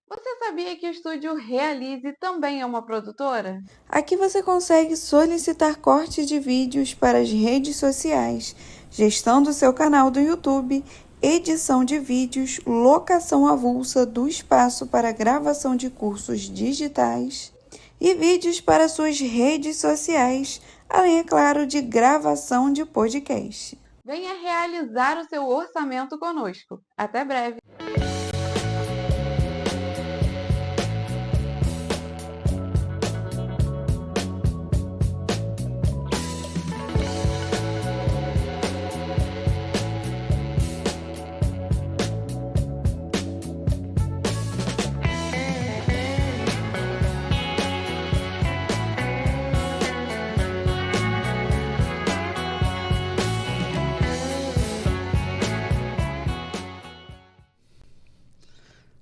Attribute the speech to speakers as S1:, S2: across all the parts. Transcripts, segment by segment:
S1: Você sabia que o Estúdio Realize também é uma produtora?
S2: Aqui você consegue solicitar corte de vídeos para as redes sociais, gestão do seu canal do YouTube, edição de vídeos, locação avulsa do espaço para gravação de cursos digitais e vídeos para suas redes sociais, além, é claro, de gravação de podcast.
S1: Venha realizar o seu orçamento conosco. Até breve!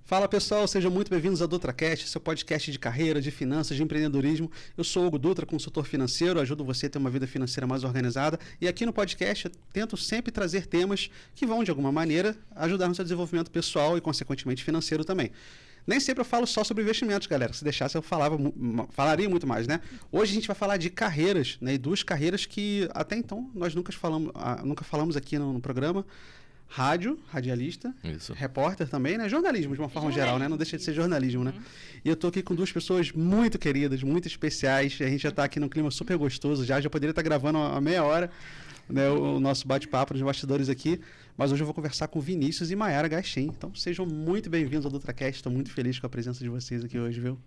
S3: Fala pessoal, sejam muito bem-vindos ao DutraCast, seu podcast de carreira, de finanças, de empreendedorismo. Eu sou Hugo Dutra, consultor financeiro, ajudo você a ter uma vida financeira mais organizada. E aqui no podcast eu tento sempre trazer temas que vão, de alguma maneira, ajudar no seu desenvolvimento pessoal e, consequentemente, financeiro também. Nem sempre eu falo só sobre investimentos, galera. Se deixasse, eu falaria muito mais, né? Hoje a gente vai falar de carreiras, né? E duas carreiras que até então nós nunca falamos aqui no programa. Radialista,
S4: Isso.
S3: repórter também, né? Jornalismo de uma forma geral, né? Não deixa de ser jornalismo, né? E eu tô aqui com duas pessoas muito queridas, muito especiais. A gente já tá aqui num clima super gostoso, já poderia estar gravando há meia hora, né? O nosso bate-papo nos bastidores aqui. Mas hoje eu vou conversar com Vinícius e Mayara Gachin. Então sejam muito bem-vindos ao DutraCast. Estou muito feliz com a presença de vocês aqui hoje, viu?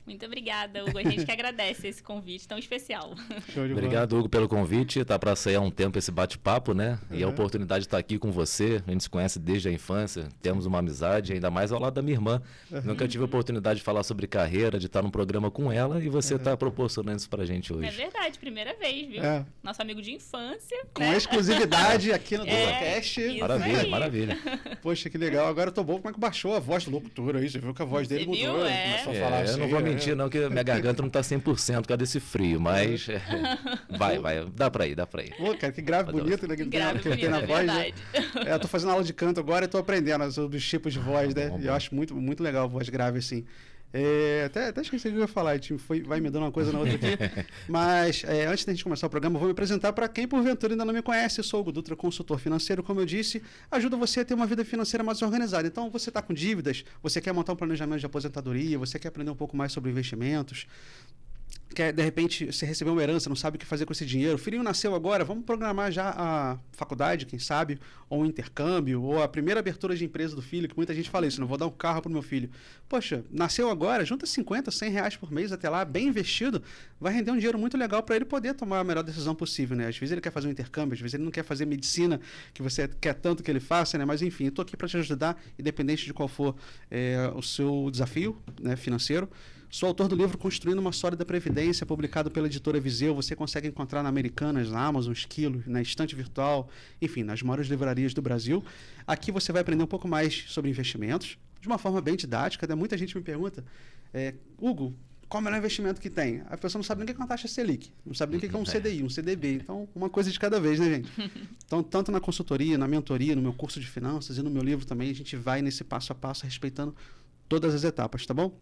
S5: Muito obrigada, Hugo. A gente que agradece esse convite tão especial.
S3: Show de bola.
S4: Obrigado, Hugo, pelo convite. Tá para sair há um tempo esse bate-papo, né? E a oportunidade de estar aqui com você. A gente se conhece desde a infância, temos uma amizade, ainda mais ao lado da minha irmã. Nunca tive a oportunidade de falar sobre carreira, de estar num programa com ela e você está proporcionando isso pra gente hoje.
S5: É verdade, primeira vez, viu?
S3: É.
S5: Nosso amigo de infância.
S3: Com
S5: né?
S3: exclusividade aqui no DutraCast.
S5: isso
S4: Maravilha,
S5: aí.
S4: maravilha.
S3: Poxa, que legal. Agora eu tô bom. Como é que baixou a voz do locutor aí? Você viu que a voz dele
S5: Você
S3: mudou?
S5: viu?
S3: Ele começou a falar
S4: Eu
S3: assim.
S4: não vou mentir não, que minha garganta não tá 100% por causa desse frio, mas vai, dá pra ir.
S3: Pô, cara, que grave bonito, né? Que ele
S5: Grave
S3: tem na
S5: bonito, é
S3: voz, né?
S5: verdade.
S3: Eu tô fazendo aula de canto agora e tô aprendendo sobre os tipos de voz, né?
S4: Bom.
S3: E eu acho muito, muito legal a voz grave, assim. Até esqueci o que eu ia falar, a gente vai me dando uma coisa na outra aqui. Mas antes da gente começar o programa, eu vou me apresentar para quem porventura ainda não me conhece. Eu sou o Hugo Dutra, consultor financeiro, como eu disse, ajuda você a ter uma vida financeira mais organizada. Então, você está com dívidas, você quer montar um planejamento de aposentadoria, você quer aprender um pouco mais sobre investimentos, quer, de repente, você recebeu uma herança, não sabe o que fazer com esse dinheiro. O filhinho nasceu agora, vamos programar já a faculdade, quem sabe, ou um intercâmbio, ou a primeira abertura de empresa do filho, que muita gente fala isso, não vou dar um carro para o meu filho. Poxa, nasceu agora, junta 50, 100 reais por mês até lá, bem investido, vai render um dinheiro muito legal para ele poder tomar a melhor decisão possível, né? Às vezes ele quer fazer um intercâmbio, às vezes ele não quer fazer medicina, que você quer tanto que ele faça, né? Mas enfim, eu estou aqui para te ajudar, independente de qual for o seu desafio, né, financeiro. Sou autor do livro Construindo uma Sólida Previdência, publicado pela editora Viseu. Você consegue encontrar na Americanas, na Amazon, Esquilo, na Estante Virtual, enfim, nas maiores livrarias do Brasil. Aqui você vai aprender um pouco mais sobre investimentos, de uma forma bem didática, né? Muita gente me pergunta, Hugo, qual é o melhor investimento que tem? A pessoa não sabe nem o que é uma taxa Selic, não sabe nem o que é um CDI, um CDB. Então, uma coisa de cada vez, né, gente? Então, tanto na consultoria, na mentoria, no meu curso de finanças e no meu livro também, a gente vai nesse passo a passo, respeitando todas as etapas, tá bom?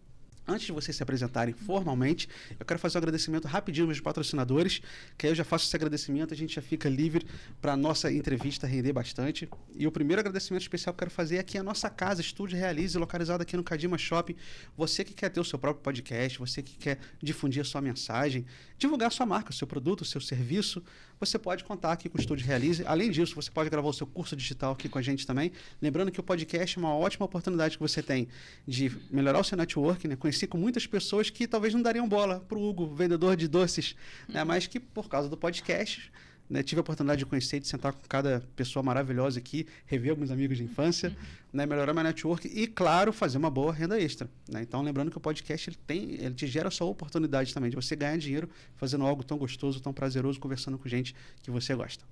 S3: Antes de vocês se apresentarem formalmente, eu quero fazer um agradecimento rapidinho aos meus patrocinadores, que aí eu já faço esse agradecimento, a gente já fica livre para a nossa entrevista render bastante. E o primeiro agradecimento especial que eu quero fazer é aqui a nossa casa, Estúdio Realize, localizado aqui no Cadima Shopping. Você que quer ter o seu próprio podcast, você que quer difundir a sua mensagem, divulgar a sua marca, o seu produto, o seu serviço, você pode contar aqui com o Estúdio Realize. Além disso, você pode gravar o seu curso digital aqui com a gente também. Lembrando que o podcast é uma ótima oportunidade que você tem de melhorar o seu network, né? Conhecer com muitas pessoas que talvez não dariam bola para o Hugo, vendedor de doces, né? Mas que por causa do podcast, né, tive a oportunidade de conhecer, de sentar com cada pessoa maravilhosa aqui, rever alguns amigos de infância, né, melhorar meu network e, claro, fazer uma boa renda extra, né? Então, lembrando que o podcast ele te gera essa oportunidade também de você ganhar dinheiro fazendo algo tão gostoso, tão prazeroso, conversando com gente que você gosta.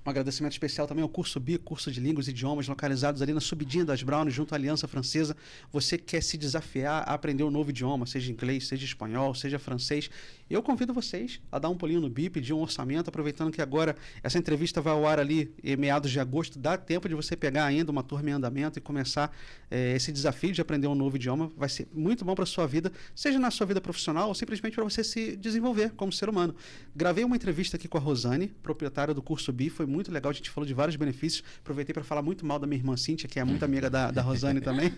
S3: Um agradecimento especial também ao Curso B, curso de línguas e idiomas, localizados ali na subidinha das Brownies, junto à Aliança Francesa. Você que quer se desafiar a aprender um novo idioma, seja inglês, seja espanhol, seja francês, eu convido vocês a dar um pulinho no BIP, pedir um orçamento, aproveitando que agora essa entrevista vai ao ar ali em meados de agosto, dá tempo de você pegar ainda uma turma em andamento e começar esse desafio de aprender um novo idioma. Vai ser muito bom para a sua vida, seja na sua vida profissional ou simplesmente para você se desenvolver como ser humano. Gravei uma entrevista aqui com a Rosane, proprietária do Curso B, foi muito legal, a gente falou de vários benefícios. Aproveitei para falar muito mal da minha irmã Cíntia, que é muito amiga da Rosane também.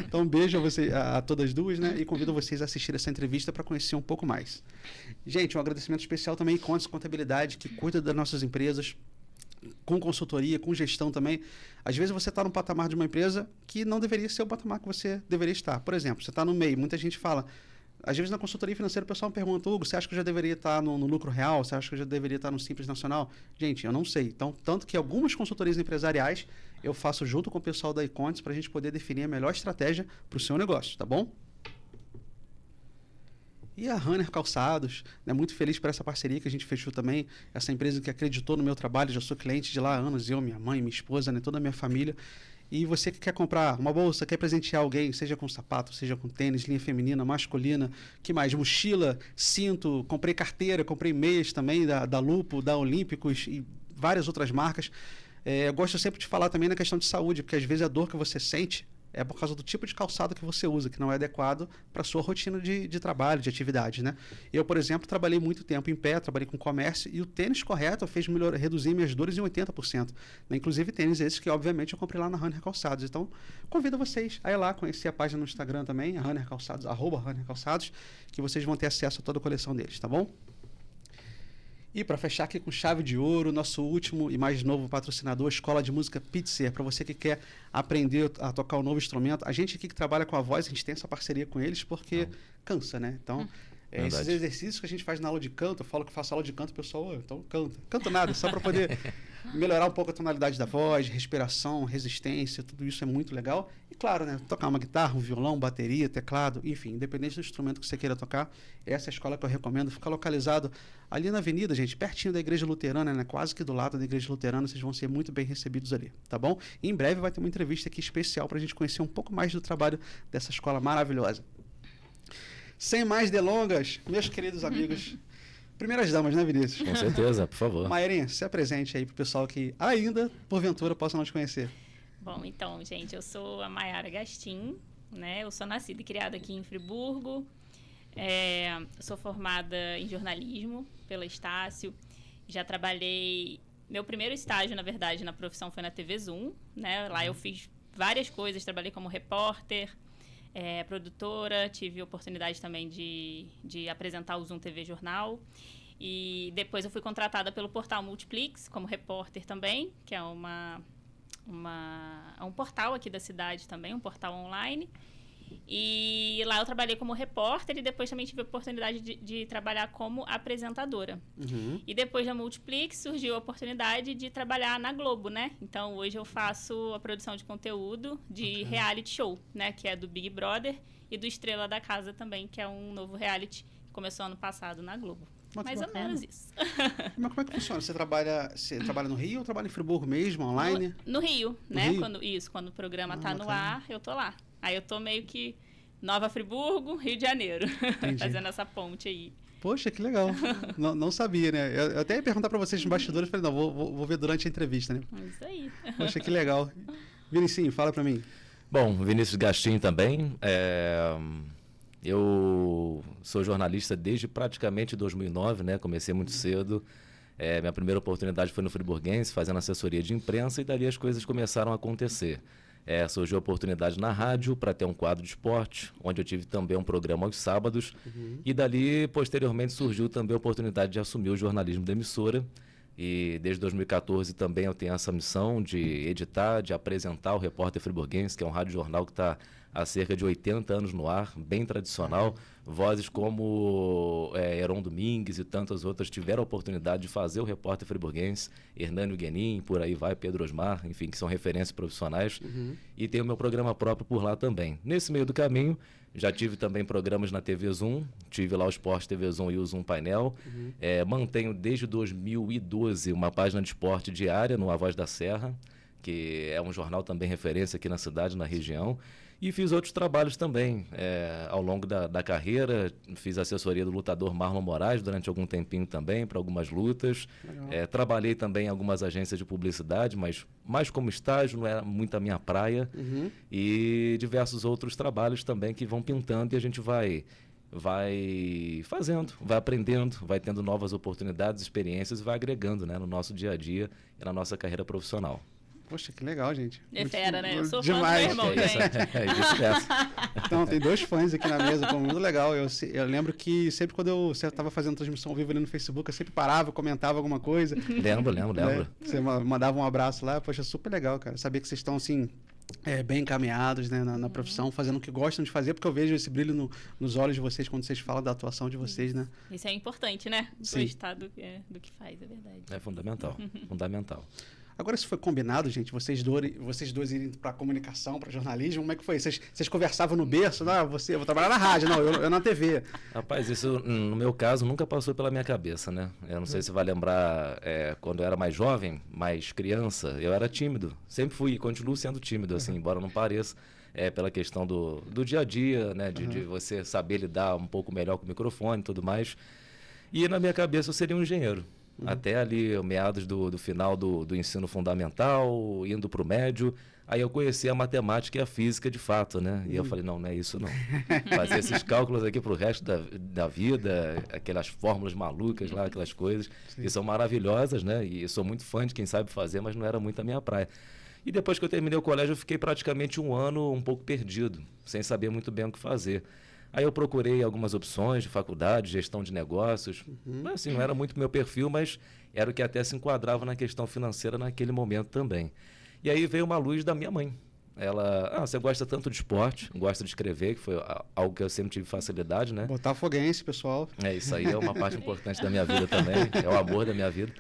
S3: Então, um beijo a todas duas, né? E convido vocês a assistir essa entrevista para conhecer um pouco mais. Gente, um agradecimento especial também à Contes Contabilidade, que cuida das nossas empresas, com consultoria, com gestão também. Às vezes você está num patamar de uma empresa que não deveria ser o patamar que você deveria estar. Por exemplo, você está no meio, muita gente fala... Às vezes na consultoria financeira o pessoal me pergunta, Hugo, você acha que eu já deveria estar no lucro real? Você acha que eu já deveria estar no Simples Nacional? Gente, eu não sei. Então, tanto que algumas consultorias empresariais eu faço junto com o pessoal da Icontes para a gente poder definir a melhor estratégia para o seu negócio, tá bom? E a Runner Calçados, né, muito feliz por essa parceria que a gente fechou também, essa empresa que acreditou no meu trabalho, já sou cliente de lá há anos, eu, minha mãe, minha esposa, né, toda a minha família. E você que quer comprar uma bolsa, quer presentear alguém, seja com sapato, seja com tênis, linha feminina, masculina, que mais? Mochila, cinto, comprei carteira, comprei meias também da Lupo, da Olímpicos e várias outras marcas. Eu gosto sempre de falar também na questão de saúde, porque às vezes a dor que você sente é por causa do tipo de calçado que você usa, que não é adequado para a sua rotina de trabalho, de atividade, né? Eu, por exemplo, trabalhei muito tempo em pé, trabalhei com comércio, e o tênis correto fez reduzir minhas dores em 80%. Né? Inclusive tênis esses que, obviamente, eu comprei lá na Runner Calçados. Então, convido vocês a ir lá, conhecer a página no Instagram também, a Runner Calçados, @RunnerCalçados, que vocês vão ter acesso a toda a coleção deles, tá bom? E para fechar aqui com chave de ouro, nosso último e mais novo patrocinador, Escola de Música Pitzer. Para você que quer aprender a tocar um novo instrumento, a gente aqui que trabalha com a voz, a gente tem essa parceria com eles porque cansa, né? Então, esses exercícios que a gente faz na aula de canto, eu falo que faço aula de canto, o pessoal, então canta. Canto nada, só para poder melhorar um pouco a tonalidade da voz, respiração, resistência, tudo isso é muito legal. E claro, né, tocar uma guitarra, um violão, bateria, teclado, enfim, independente do instrumento que você queira tocar, essa é a escola que eu recomendo. Fica localizado ali na avenida, gente, pertinho da Igreja Luterana, né, quase que do lado da Igreja Luterana, vocês vão ser muito bem recebidos ali, tá bom? E em breve vai ter uma entrevista aqui especial para a gente conhecer um pouco mais do trabalho dessa escola maravilhosa. Sem mais delongas, meus queridos amigos, primeiras damas, né, Vinícius?
S4: Com certeza, por favor.
S3: Mairinha, se apresente aí pro pessoal que ainda, porventura, possa não te conhecer.
S5: Bom, então, gente, eu sou a Mayara Gastim, né? Eu sou nascida e criada aqui em Friburgo. Sou formada em jornalismo pela Estácio. Já trabalhei... Meu primeiro estágio, na verdade, na profissão foi na TV Zoom, né? Lá eu fiz várias coisas, trabalhei como repórter, produtora, tive oportunidade também de apresentar o Zoom TV Jornal. E depois eu fui contratada pelo portal Multiplix como repórter também, que é um portal aqui da cidade também, um portal online. E lá eu trabalhei como repórter e depois também tive a oportunidade de trabalhar como apresentadora.
S3: Uhum.
S5: E depois da Multiplix surgiu a oportunidade de trabalhar na Globo, né? Então hoje eu faço a produção de conteúdo de reality show, né? Que é do Big Brother e do Estrela da Casa também, que é um novo reality que começou ano passado na Globo.
S3: Muito
S5: Mais
S3: bacana.
S5: ou menos isso.
S3: Mas como é que funciona? Você trabalha no Rio ou trabalha em Friburgo mesmo, online?
S5: No Rio, né?
S3: Rio?
S5: Quando o programa tá no
S3: bacana.
S5: ar, eu tô lá. Aí eu tô meio que Nova Friburgo, Rio de Janeiro, fazendo essa ponte aí.
S3: Poxa, que legal. Não sabia, né? Eu até ia perguntar para vocês nos bastidores, falei, não, vou ver durante a entrevista, né?
S5: É isso aí.
S3: Poxa, que legal. Vinicinho, fala para mim.
S4: Bom, Vinícius Gastim também. Eu sou jornalista desde praticamente 2009, né? Comecei muito cedo. Minha primeira oportunidade foi no Friburguense, fazendo assessoria de imprensa, e dali as coisas começaram a acontecer. Surgiu a oportunidade na rádio para ter um quadro de esporte, onde eu tive também um programa aos sábados. E dali, posteriormente, surgiu também a oportunidade de assumir o jornalismo da emissora. E desde 2014 também eu tenho essa missão de editar, de apresentar o Repórter Friburguense, que é um rádio-jornal que está há cerca de 80 anos no ar, bem tradicional. Vozes como Heron Domingues e tantas outras tiveram a oportunidade de fazer o repórter friburguense, Hernânio Guenin, por aí vai, Pedro Osmar, enfim, que são referências profissionais. E tem o meu programa próprio por lá também. Nesse meio do caminho, já tive também programas na TV Zoom, tive lá o Esporte TV Zoom e o Zoom Painel. Mantenho desde 2012 uma página de esporte diária no A Voz da Serra, que é um jornal também referência aqui na cidade, na região. E fiz outros trabalhos também ao longo da carreira. Fiz assessoria do lutador Marlon Moraes durante algum tempinho também, para algumas lutas. Trabalhei também em algumas agências de publicidade, mas mais como estágio, não era muito a minha praia. E diversos outros trabalhos também que vão pintando e a gente vai fazendo, vai aprendendo, vai tendo novas oportunidades, experiências e vai agregando, né, no nosso dia a dia e na nossa carreira profissional.
S3: Poxa, que legal, gente.
S5: É fera, né? Eu sou
S3: demais.
S5: fã do meu irmão, gente.
S4: Isso mesmo.
S3: Então, tem 2 fãs aqui na mesa, pô, muito legal. Eu lembro que sempre quando eu estava fazendo transmissão ao vivo ali no Facebook, eu sempre parava, comentava alguma coisa.
S4: Lembro.
S3: Né? Você mandava um abraço lá, poxa, super legal, cara. Saber que vocês estão, assim, bem encaminhados, né, na profissão, fazendo o que gostam de fazer, porque eu vejo esse brilho nos olhos de vocês quando vocês falam da atuação de vocês, né?
S5: Isso é importante, né?
S3: Sim.
S5: Gostar do que faz, é verdade.
S4: É fundamental, fundamental.
S3: Agora, isso foi combinado, gente? Vocês dois irem para comunicação, para jornalismo, como é que foi? Vocês conversavam no berço? Não, eu vou trabalhar na rádio, não, eu na TV.
S4: Rapaz, isso, no meu caso, nunca passou pela minha cabeça, né? Eu não sei se vai lembrar, quando eu era mais jovem, mais criança, eu era tímido. Sempre fui e continuo sendo tímido, assim, embora não pareça. Pela questão do dia a dia, né? De você saber lidar um pouco melhor com o microfone e tudo mais. E na minha cabeça eu seria um engenheiro. Até ali, meados do final do ensino fundamental, indo para o médio. Aí eu conheci a matemática e a física de fato, né? E eu falei, não é isso não. Fazer esses cálculos aqui para o resto da vida, aquelas fórmulas malucas lá, aquelas coisas, que são maravilhosas, né? E eu sou muito fã de quem sabe fazer, mas não era muito a minha praia. E depois que eu terminei o colégio, eu fiquei praticamente um ano um pouco perdido, sem saber muito bem o que fazer. Aí eu procurei algumas opções de faculdade, gestão de negócios. Assim, não era muito meu perfil, mas era o que até se enquadrava na questão financeira naquele momento também. E aí veio uma luz da minha mãe. Ela, você gosta tanto de esporte, gosta de escrever, que foi algo que eu sempre tive facilidade, né?
S3: Botafoguense, pessoal.
S4: Isso aí é uma parte importante da minha vida também, é o amor da minha vida.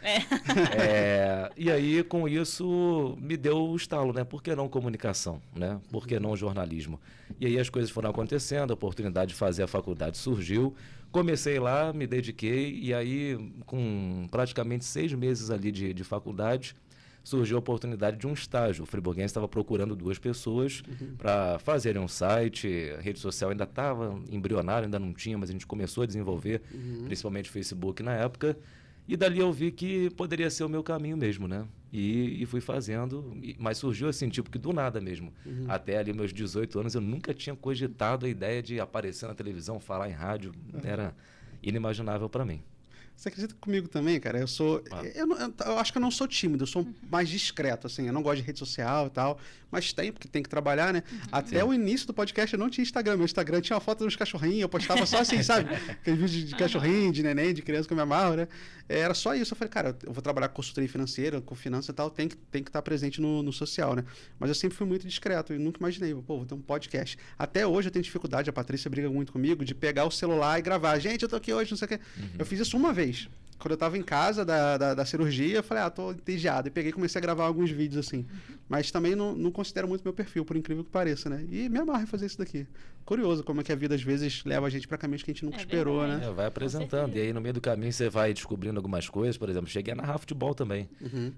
S4: E aí, com isso, me deu o estalo, né? Por que não comunicação, né? Por que não jornalismo? E aí as coisas foram acontecendo, a oportunidade de fazer a faculdade surgiu, comecei lá, me dediquei, e aí, com praticamente 6 meses ali de faculdade, surgiu a oportunidade de um estágio. O Friburguense estava procurando 2 pessoas para fazerem um site, a rede social ainda estava embrionária, ainda não tinha, mas a gente começou a desenvolver, principalmente o Facebook na época, e dali eu vi que poderia ser o meu caminho mesmo, né? E fui fazendo, mas surgiu assim, tipo que do nada mesmo. Até ali meus 18 anos eu nunca tinha cogitado a ideia de aparecer na televisão, falar em rádio, era inimaginável para mim.
S3: Você acredita comigo também, cara? Eu acho que eu não sou tímido, eu sou mais discreto, assim. Eu não gosto de rede social e tal, mas porque tem que trabalhar, né? Até o início do podcast eu não tinha Instagram. Meu Instagram tinha uma foto dos cachorrinhos, eu postava só assim, sabe? Aqueles vídeos de cachorrinho, de neném, de criança que eu me amarro, né? Era só isso. Eu falei, cara, eu vou trabalhar com consultoria financeira, com finanças e tal, tem que estar presente no social, né? Mas eu sempre fui muito discreto e nunca imaginei, vou ter um podcast. Até hoje eu tenho dificuldade, a Patrícia briga muito comigo, de pegar o celular e gravar. Gente, eu tô aqui hoje, não sei o quê. Eu fiz isso uma vez. Quando eu tava em casa da cirurgia, eu falei, tô entediado. E peguei e comecei a gravar alguns vídeos, assim. Mas também não considero muito meu perfil, por incrível que pareça, né? E me amarro em fazer isso daqui. Curioso como é que a vida, às vezes, leva a gente para caminhos que a gente nunca esperou,
S5: verdade.
S3: né?
S4: Vai apresentando. E aí, no meio do caminho, você vai descobrindo algumas coisas. Por exemplo, cheguei a narrar futebol também.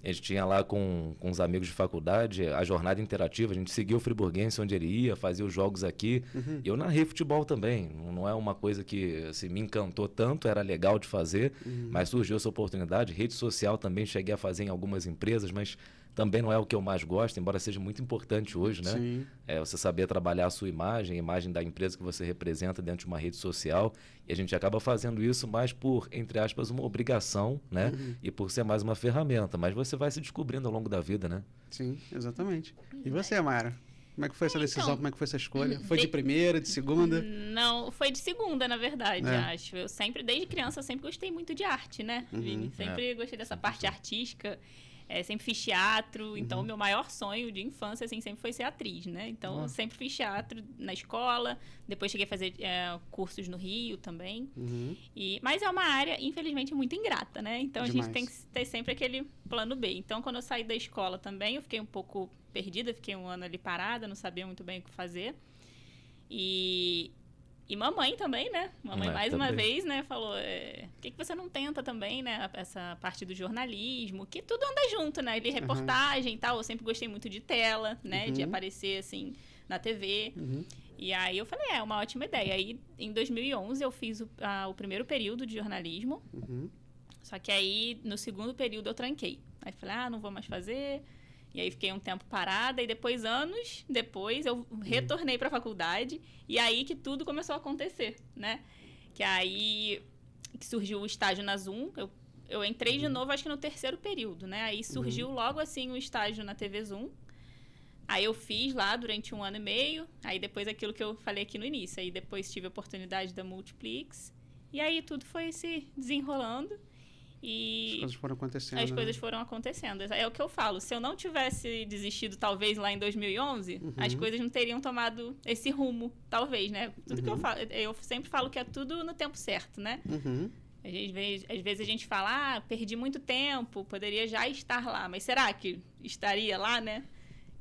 S4: A gente tinha lá com os amigos de faculdade a jornada interativa. A gente seguia o Friburguense onde ele ia, fazia os jogos aqui. E eu narrei futebol também. Não é uma coisa que assim, me encantou tanto, era legal de fazer, mas surgiu essa oportunidade. Rede social também cheguei a fazer em algumas empresas, mas também não é o que eu mais gosto, embora seja muito importante hoje, né?
S3: Sim.
S4: Você saber trabalhar a sua imagem, a imagem da empresa que você representa dentro de uma rede social, e a gente acaba fazendo isso mais por, entre aspas, uma obrigação, né? E por ser mais uma ferramenta, mas você vai se descobrindo ao longo da vida, né?
S3: Sim, exatamente. E você, Mayara? Como é que foi essa decisão? Como é que foi essa escolha? Foi de primeira, de segunda?
S5: Não, foi de segunda, na verdade, acho. Eu sempre, desde criança, sempre gostei muito de arte, né, Vini? Sempre gostei dessa parte artística. Sempre fiz teatro, então o meu maior sonho de infância, assim, sempre foi ser atriz, né? Então, eu sempre fiz teatro na escola, depois cheguei a fazer cursos no Rio também. Mas é uma área, infelizmente, muito ingrata, né? Então, a gente tem que ter sempre aquele plano B. Então, quando eu saí da escola também, eu fiquei um pouco perdida, fiquei um ano ali parada, não sabia muito bem o que fazer. E mamãe também, né? Mamãe, mais uma vez, né? Falou, por que você não tenta também, né? Essa parte do jornalismo, que tudo anda junto, né? De reportagem e tal. Eu sempre gostei muito de tela, né? De aparecer, assim, na TV. E aí eu falei, é uma ótima ideia. Aí, em 2011, eu fiz o primeiro período de jornalismo. Só que aí, no segundo período, eu tranquei. Aí falei, não vou mais fazer. E aí fiquei um tempo parada e depois, anos depois, eu retornei para a faculdade e aí que tudo começou a acontecer, né? Que aí que surgiu o estágio na Zoom, eu entrei de novo, acho que no terceiro período, né? Aí surgiu logo assim o estágio na TV Zoom. Aí eu fiz lá durante 1 ano e meio, aí depois aquilo que eu falei aqui no início, aí depois tive a oportunidade da Multiplix e aí tudo foi se desenrolando. E
S3: as coisas foram acontecendo.
S5: As coisas foram acontecendo. É o que eu falo. Se eu não tivesse desistido, talvez, lá em 2011, as coisas não teriam tomado esse rumo, talvez, né? Tudo que eu falo, eu sempre falo que é tudo no tempo certo, né? Às vezes a gente fala, perdi muito tempo, poderia já estar lá. Mas será que estaria lá, né?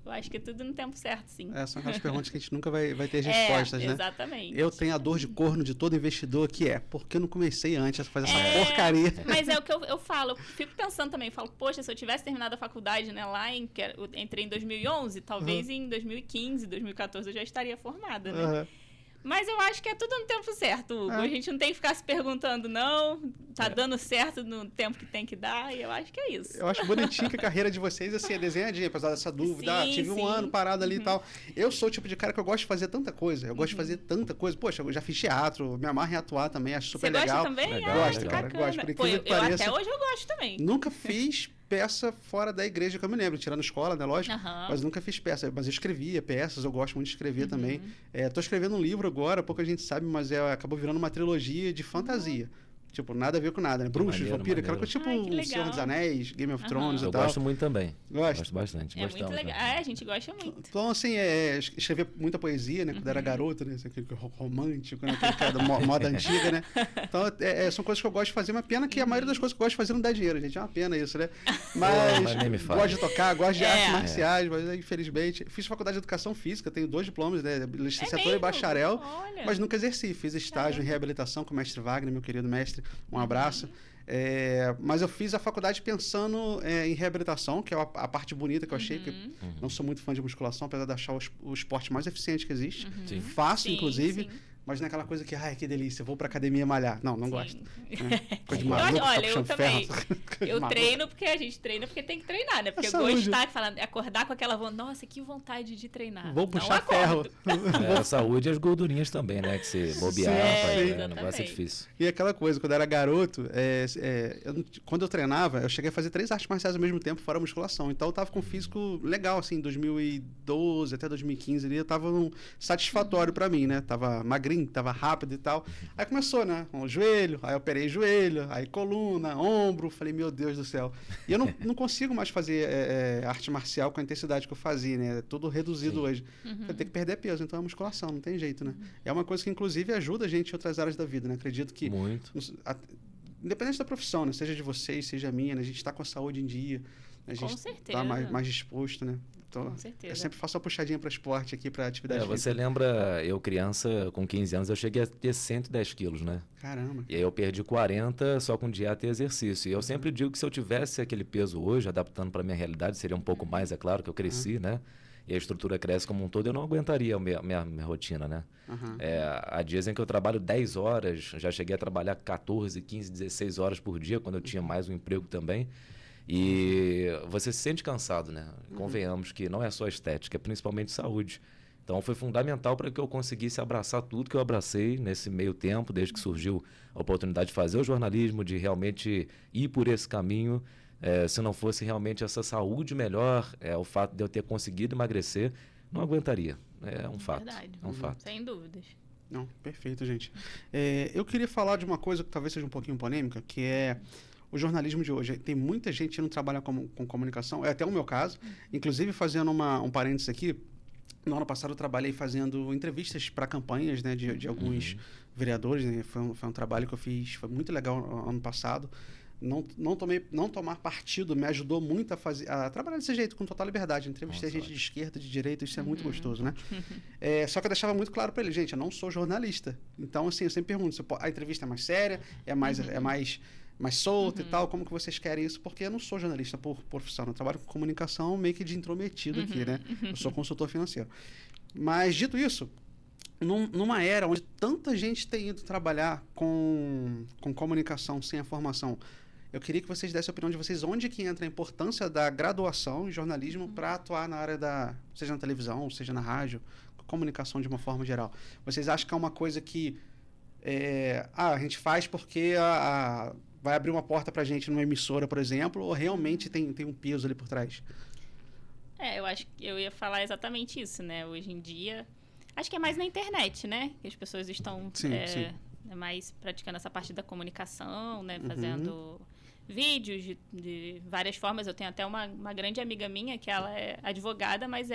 S5: Eu acho que é tudo no tempo certo, sim.
S3: São aquelas perguntas que a gente nunca vai ter as respostas, né?
S5: Exatamente.
S3: Eu tenho a dor de corno de todo investidor, que por que eu não comecei antes a fazer essa porcaria?
S5: Mas é o que eu falo, eu fico pensando também, eu falo, poxa, se eu tivesse terminado a faculdade, né, eu entrei em 2011, talvez em 2015, 2014 eu já estaria formada, né? Mas eu acho que é tudo no tempo certo, Hugo. A gente não tem que ficar se perguntando, não. Tá dando certo no tempo que tem que dar. E eu acho que é isso.
S3: Eu acho bonitinho que a carreira de vocês assim, é desenhadinha, apesar dessa dúvida. Tive um ano parado ali e tal. Eu sou o tipo de cara que eu gosto de fazer tanta coisa. Eu gosto de fazer tanta coisa. Poxa, eu já fiz teatro, me amarro em atuar também, acho super legal.
S5: Você gosta também?
S3: Gosto, cara. Gosto. Por incrível que pareça.
S5: Até hoje eu gosto também.
S3: Nunca fiz peça fora da igreja, que eu me lembro, tirando escola, né, lógico, mas nunca fiz peça, mas eu escrevia peças, eu gosto muito de escrever também. Tô escrevendo um livro agora, pouca gente sabe, mas acabou virando uma trilogia de fantasia. Tipo, nada a ver com nada, né? Bruxos, vampiros, aquela coisa tipo O Senhor dos Anéis, Game of Thrones e tal.
S4: Eu gosto muito também.
S3: Gosto
S4: bastante.
S5: É muito legal. A gente gosta muito.
S3: Então, assim, escrever muita poesia, né? Quando era garoto, né? Aquele romântico, né? Aquele cara da moda antiga, né? Então, são coisas que eu gosto de fazer. Uma pena que a maioria das coisas que eu gosto de fazer não dá dinheiro, gente. É uma pena isso, né? Mas gosto de tocar, gosto de artes marciais, mas infelizmente... Fiz faculdade de Educação Física, tenho 2 diplomas, né? Licenciatura e bacharel, mas nunca exerci. Fiz estágio em reabilitação com o mestre Wagner, meu querido mestre. Um abraço. Mas eu fiz a faculdade pensando em reabilitação, que é a parte bonita que eu achei, que não sou muito fã de musculação, apesar de achar o esporte mais eficiente que existe. Fácil, inclusive. Mas não é aquela coisa que, que delícia, vou pra academia malhar. Não gosto. Coisa de maluco,
S5: olha, eu também. Eu treino porque a gente treina porque tem que treinar, né? Porque gostar, acordar com aquela vontade, nossa, que vontade de treinar.
S3: Vou puxar ferro.
S4: A saúde e as gordurinhas também, né? Que se bobear, o negócio é difícil.
S3: E aquela coisa, quando eu era garoto, quando eu treinava, eu cheguei a fazer 3 artes marciais ao mesmo tempo, fora a musculação. Então eu tava com um físico legal, assim, 2012 até 2015 ali, eu tava satisfatório pra mim, né? Tava magrinho, tava rápido e tal. Aí começou, né? O joelho, aí eu operei joelho, aí coluna, ombro. Falei, meu Deus do céu. E eu não consigo mais fazer arte marcial com a intensidade que eu fazia, né? É tudo reduzido hoje. Eu tenho que perder peso, então é musculação, não tem jeito, né? É uma coisa que, inclusive, ajuda a gente em outras áreas da vida, né? Acredito que...
S4: Muito.
S3: Independente da profissão, né? Seja de vocês, seja minha, né? A gente está com a saúde em dia. A gente está mais disposto, né? Então,
S5: com certeza.
S3: Eu sempre faço uma puxadinha para esporte aqui, para atividade física.
S4: Você lembra, eu criança, com 15 anos, eu cheguei a ter 110 quilos, né?
S3: Caramba.
S4: E aí eu perdi 40 só com dieta e exercício. E eu sempre digo que se eu tivesse aquele peso hoje, adaptando para a minha realidade, seria um pouco mais, é claro, que eu cresci, né? E a estrutura cresce como um todo, eu não aguentaria a minha rotina, né? Há dias em que eu trabalho 10 horas, já cheguei a trabalhar 14, 15, 16 horas por dia, quando eu tinha mais um emprego também. E você se sente cansado, né? Convenhamos que não é só estética, é principalmente saúde. Então foi fundamental para que eu conseguisse abraçar tudo que eu abracei nesse meio tempo, desde que surgiu a oportunidade de fazer o jornalismo, de realmente ir por esse caminho. Se não fosse realmente essa saúde melhor, o fato de eu ter conseguido emagrecer, não aguentaria. É um fato.
S5: Verdade.
S4: É um fato.
S5: Sem dúvidas.
S3: Não, perfeito, gente. Eu queria falar de uma coisa que talvez seja um pouquinho polêmica, que é o jornalismo de hoje. Tem muita gente que não trabalha com comunicação, é até o meu caso. Inclusive, fazendo um parênteses aqui, no ano passado eu trabalhei fazendo entrevistas para campanhas, né, de alguns vereadores, né? Foi um trabalho que eu fiz, foi muito legal ano passado. Não tomar partido me ajudou muito a trabalhar desse jeito, com total liberdade. Entrevistei gente de esquerda, de direita, isso é muito gostoso, né? Só que eu deixava muito claro para ele, gente, eu não sou jornalista. Então, assim, eu sempre pergunto, a entrevista é mais séria, é mais solta e tal, como que vocês querem isso? Porque eu não sou jornalista por profissão, eu trabalho com comunicação meio que de intrometido aqui, né? Eu sou consultor financeiro. Mas, dito isso, numa era onde tanta gente tem ido trabalhar com comunicação sem a formação, eu queria que vocês dessem a opinião de vocês onde que entra a importância da graduação em jornalismo para atuar na área seja na televisão, seja na rádio, comunicação de uma forma geral. Vocês acham que é uma coisa que a gente faz porque vai abrir uma porta para a gente numa emissora, por exemplo, ou realmente tem um peso ali por trás?
S5: Eu acho que eu ia falar exatamente isso, né? Hoje em dia, acho que é mais na internet, né? Que as pessoas estão
S3: sim.
S5: mais praticando essa parte da comunicação, né? Fazendo vídeos de várias formas. Eu tenho até uma grande amiga minha que ela é advogada, mas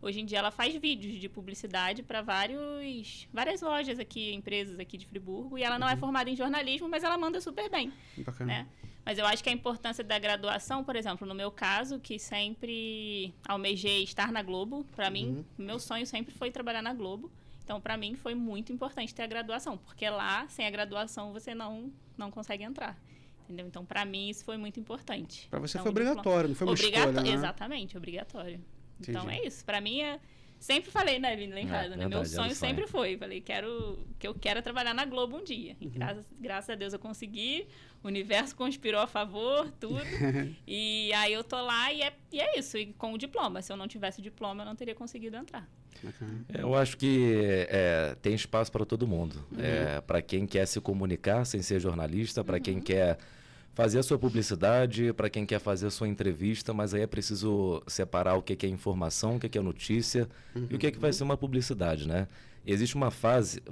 S5: hoje em dia ela faz vídeos de publicidade para várias lojas aqui, empresas aqui de Friburgo, e ela não é formada em jornalismo, mas ela manda super bem.
S3: Bacana.
S5: Né? Mas eu acho que a importância da graduação, por exemplo, no meu caso, que sempre almejei estar na Globo, para mim, meu sonho sempre foi trabalhar na Globo. Então, para mim, foi muito importante ter a graduação, porque lá, sem a graduação, você não consegue entrar. Entendeu? Então, para mim, isso foi muito importante.
S3: Para você
S5: então,
S3: foi obrigatório, não foi uma escolha, né?
S5: Exatamente, obrigatório.
S3: Entendi.
S5: Então, é isso. Para mim, sempre falei, né, vindo lá em casa, né? Meu sonho sempre foi. Falei, que eu quero trabalhar na Globo um dia. E graças a Deus eu consegui. O universo conspirou a favor, tudo. E aí eu tô lá e é isso. E com o diploma. Se eu não tivesse o diploma, eu não teria conseguido entrar.
S4: Eu acho que tem espaço para todo mundo. Para quem quer se comunicar sem ser jornalista, para quem quer fazer a sua publicidade, para quem quer fazer a sua entrevista, mas aí é preciso separar o que é informação, o que é notícia e o que vai ser uma publicidade, né? Existe uma fase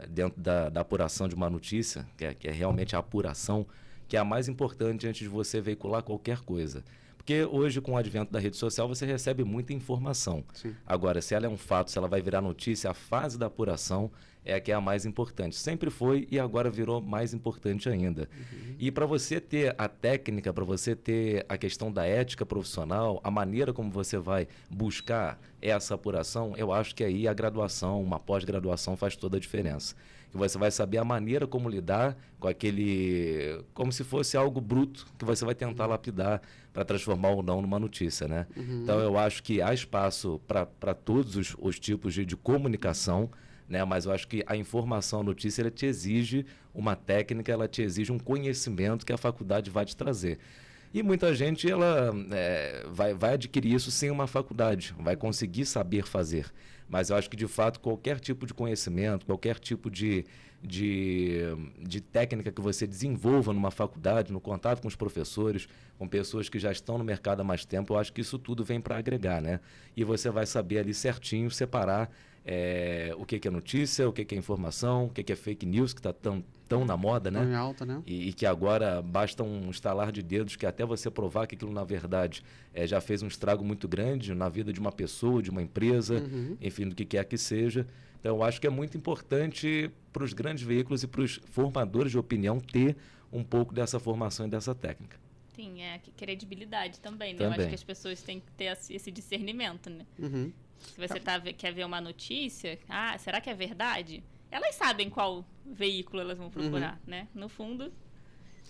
S4: dentro da apuração de uma notícia, que é realmente a apuração, que é a mais importante antes de você veicular qualquer coisa. Porque hoje, com o advento da rede social, você recebe muita informação.
S3: Sim.
S4: Agora, se ela é um fato, se ela vai virar notícia, a fase da apuração é a que é a mais importante. Sempre foi e agora virou mais importante ainda. E para você ter a técnica, para você ter a questão da ética profissional, a maneira como você vai buscar essa apuração, eu acho que aí a graduação, uma pós-graduação faz toda a diferença. Que você vai saber a maneira como lidar com aquele... como se fosse algo bruto que você vai tentar lapidar para transformar ou não numa notícia, né? Então, eu acho que há espaço para todos os tipos de comunicação, né? Mas eu acho que a informação, a notícia, ela te exige uma técnica, ela te exige um conhecimento que a faculdade vai te trazer. E muita gente ela vai adquirir isso sem uma faculdade, vai conseguir saber fazer. Mas eu acho que, de fato, qualquer tipo de conhecimento, qualquer tipo de técnica que você desenvolva numa faculdade, no contato com os professores, com pessoas que já estão no mercado há mais tempo, eu acho que isso tudo vem para agregar, né? E você vai saber ali certinho separar o que é notícia, o que é informação, o que é fake news, que está tão na moda, né?
S3: Tão em alta, né?
S4: E que agora basta um estalar de dedos que até você provar que aquilo, na verdade, já fez um estrago muito grande na vida de uma pessoa, de uma empresa, enfim, do que quer que seja. Então, eu acho que é muito importante para os grandes veículos e para os formadores de opinião ter um pouco dessa formação e dessa técnica.
S5: Sim, credibilidade também, né? Eu acho que as pessoas têm que ter esse discernimento, né? Se você quer ver uma notícia, será que é verdade? Elas sabem qual veículo elas vão procurar, né? No fundo,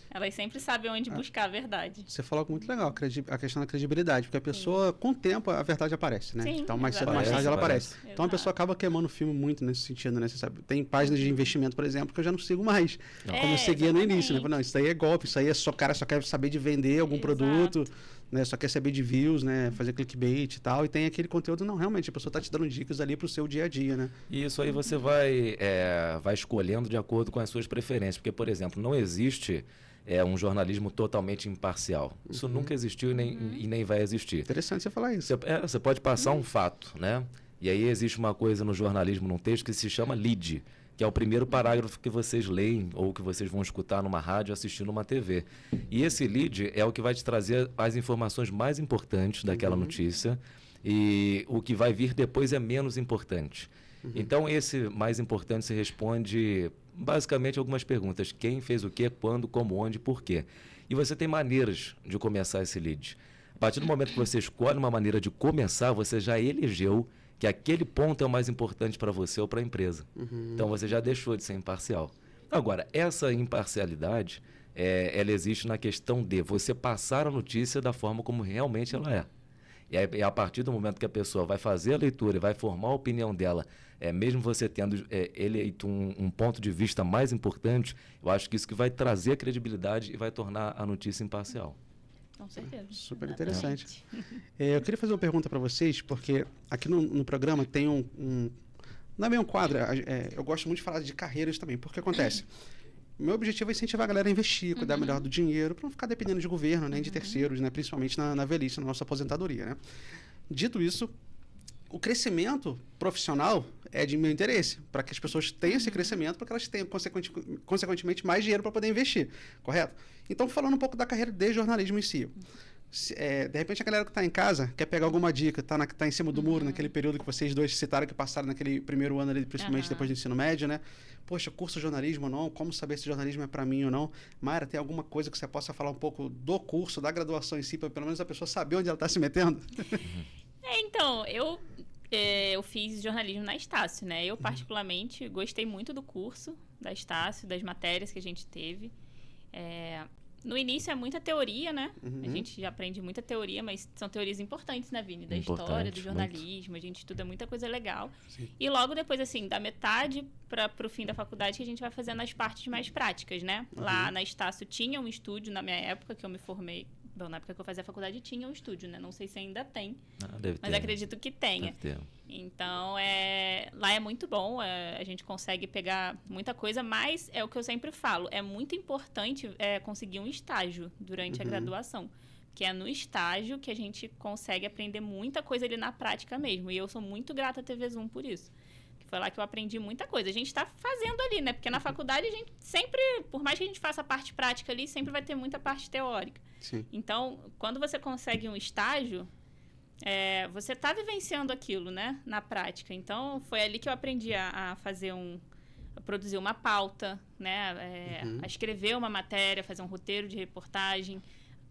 S5: elas sempre sabem onde buscar a verdade.
S3: Você falou algo muito legal, a questão da credibilidade, porque a pessoa, com o tempo, a verdade aparece, né?
S5: Sim,
S3: então, mais cedo, mais tarde, ela aparece.
S5: Exato.
S3: Então, a pessoa acaba queimando o filme muito nesse sentido, né? Você sabe, tem páginas de investimento, por exemplo, que eu já não sigo mais. Como eu seguia no início, né? Não, isso aí é golpe, isso aí é só cara só quer saber de vender algum produto, né? Só quer saber de views, né? Fazer clickbait e tal. E tem aquele conteúdo, não, realmente, a pessoa está te dando dicas ali para o seu dia a dia, né?
S4: E isso aí você vai escolhendo de acordo com as suas preferências. Porque, por exemplo, não existe um jornalismo totalmente imparcial. Isso nunca existiu e nem vai existir.
S3: Interessante você falar isso.
S4: Você pode passar um fato, né? E aí existe uma coisa no jornalismo, num texto, que se chama lead, que é o primeiro parágrafo que vocês leem ou que vocês vão escutar numa rádio, assistir numa TV. E esse lead é o que vai te trazer as informações mais importantes daquela notícia, e o que vai vir depois é menos importante. Então, esse mais importante se responde basicamente algumas perguntas: quem fez o quê, quando, como, onde, por quê. E você tem maneiras de começar esse lead. A partir do momento que você escolhe uma maneira de começar, você já elegeu que aquele ponto é o mais importante para você ou para a empresa. Então, você já deixou de ser imparcial. Agora, essa imparcialidade, ela existe na questão de você passar a notícia da forma como realmente ela é. E aí, a partir do momento que a pessoa vai fazer a leitura e vai formar a opinião dela, mesmo você tendo eleito um ponto de vista mais importante, eu acho que isso que vai trazer a credibilidade e vai tornar a notícia imparcial.
S5: Com certeza.
S3: Super
S5: Exatamente.
S3: interessante. Eu queria fazer uma pergunta para vocês, porque aqui no programa tem não é bem um quadro, eu gosto muito de falar de carreiras também, porque acontece. Meu objetivo é incentivar a galera a investir, cuidar melhor do dinheiro, para não ficar dependendo de governo, nem de terceiros, né? Principalmente na velhice, na nossa aposentadoria, né? Dito isso, o crescimento profissional é de meu interesse, para que as pessoas tenham esse crescimento, para que elas tenham, consequentemente, mais dinheiro para poder investir, correto? Então, falando um pouco da carreira de jornalismo em si. De repente, a galera que está em casa quer pegar alguma dica, tá em cima do muro, naquele período que vocês dois citaram, que passaram naquele primeiro ano ali, principalmente depois do ensino médio, né? Poxa, curso de jornalismo ou não? Como saber se jornalismo é para mim ou não? Mayra, tem alguma coisa que você possa falar um pouco do curso, da graduação em si, para pelo menos a pessoa saber onde ela está se metendo?
S5: Então, eu fiz jornalismo na Estácio, né? Eu, particularmente, gostei muito do curso da Estácio, das matérias que a gente teve. No início é muita teoria, né? A gente já aprende muita teoria, mas são teorias importantes, né, Vini? Da história, do jornalismo, a gente estuda muita coisa legal. Sim. E logo depois, assim, da metade para o fim da faculdade, que a gente vai fazendo as partes mais práticas, né? Lá na Estácio tinha um estúdio, na minha época, que eu me formei. Bom, na época que eu fazia a faculdade tinha um estúdio, né? Não sei se ainda tem, mas acredito que tenha. Então, lá é muito bom, a gente consegue pegar muita coisa, mas é o que eu sempre falo, é muito importante conseguir um estágio durante a graduação, que é no estágio que a gente consegue aprender muita coisa ali na prática mesmo, e eu sou muito grata à TV Zoom por isso. Foi lá que eu aprendi muita coisa. A gente está fazendo ali, né? Porque na faculdade a gente sempre, por mais que a gente faça a parte prática ali, sempre vai ter muita parte teórica. Sim. Então, quando você consegue um estágio, você está vivenciando aquilo, né? Na prática. Então, foi ali que eu aprendi a fazer a produzir uma pauta, né? A escrever uma matéria, fazer um roteiro de reportagem,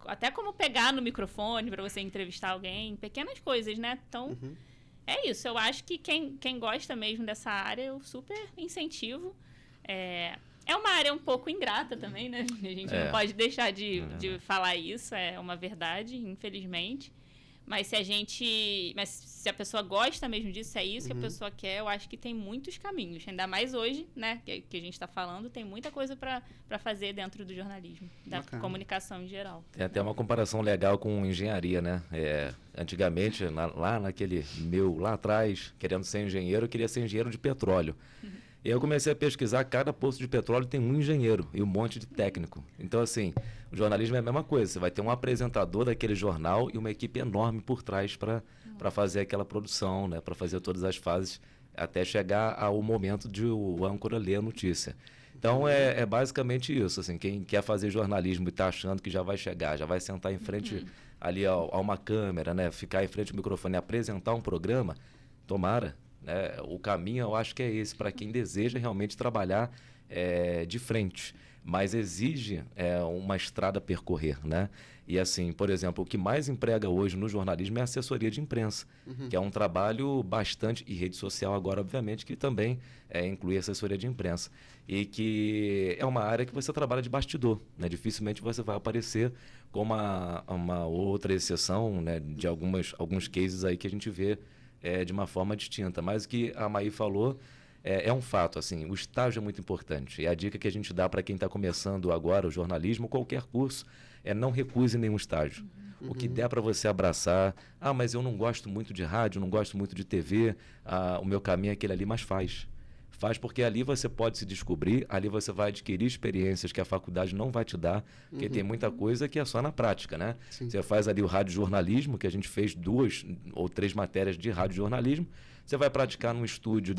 S5: até como pegar no microfone para você entrevistar alguém, pequenas coisas, né? Então, é isso. Eu acho que quem gosta mesmo dessa área, eu super incentivo. É uma área um pouco ingrata também, né? A gente não pode deixar de falar isso, é uma verdade, infelizmente. Mas se a pessoa gosta mesmo disso, é isso que a pessoa quer, eu acho que tem muitos caminhos. Ainda mais hoje, né, que a gente está falando, tem muita coisa para fazer dentro do jornalismo, da comunicação em geral. Tem
S4: até uma comparação legal com engenharia, né? Antigamente, lá atrás, querendo ser engenheiro, eu queria ser engenheiro de petróleo. E eu comecei a pesquisar, cada poço de petróleo tem um engenheiro e um monte de técnico. Então, assim, o jornalismo é a mesma coisa. Você vai ter um apresentador daquele jornal e uma equipe enorme por trás para fazer aquela produção, né? Para fazer todas as fases, até chegar ao momento de o âncora ler a notícia. Então, é basicamente isso. Assim, quem quer fazer jornalismo e está achando que já vai chegar, já vai sentar em frente ali a uma câmera, né? Ficar em frente ao microfone e apresentar um programa, tomara. O caminho, eu acho que é esse, para quem deseja realmente trabalhar de frente, mas exige uma estrada a percorrer, né? E assim, por exemplo, o que mais emprega hoje no jornalismo é a assessoria de imprensa, que é um trabalho bastante, e rede social agora, obviamente, que também inclui assessoria de imprensa, e que é uma área que você trabalha de bastidor, né? Dificilmente você vai aparecer com uma outra exceção, né? De alguns cases aí que a gente vê de uma forma distinta. Mas o que a Maí falou é um fato, assim, o estágio é muito importante. E a dica que a gente dá para quem está começando agora o jornalismo, qualquer curso, não recuse nenhum estágio. O que der para você abraçar, mas eu não gosto muito de rádio, não gosto muito de TV, o meu caminho é aquele ali, mas faz. Faz porque ali você pode se descobrir, ali você vai adquirir experiências que a faculdade não vai te dar, porque tem muita coisa que é só na prática, né?
S3: Sim.
S4: Você faz ali o radiojornalismo, que a gente fez 2 ou 3 matérias de radiojornalismo, você vai praticar num estúdio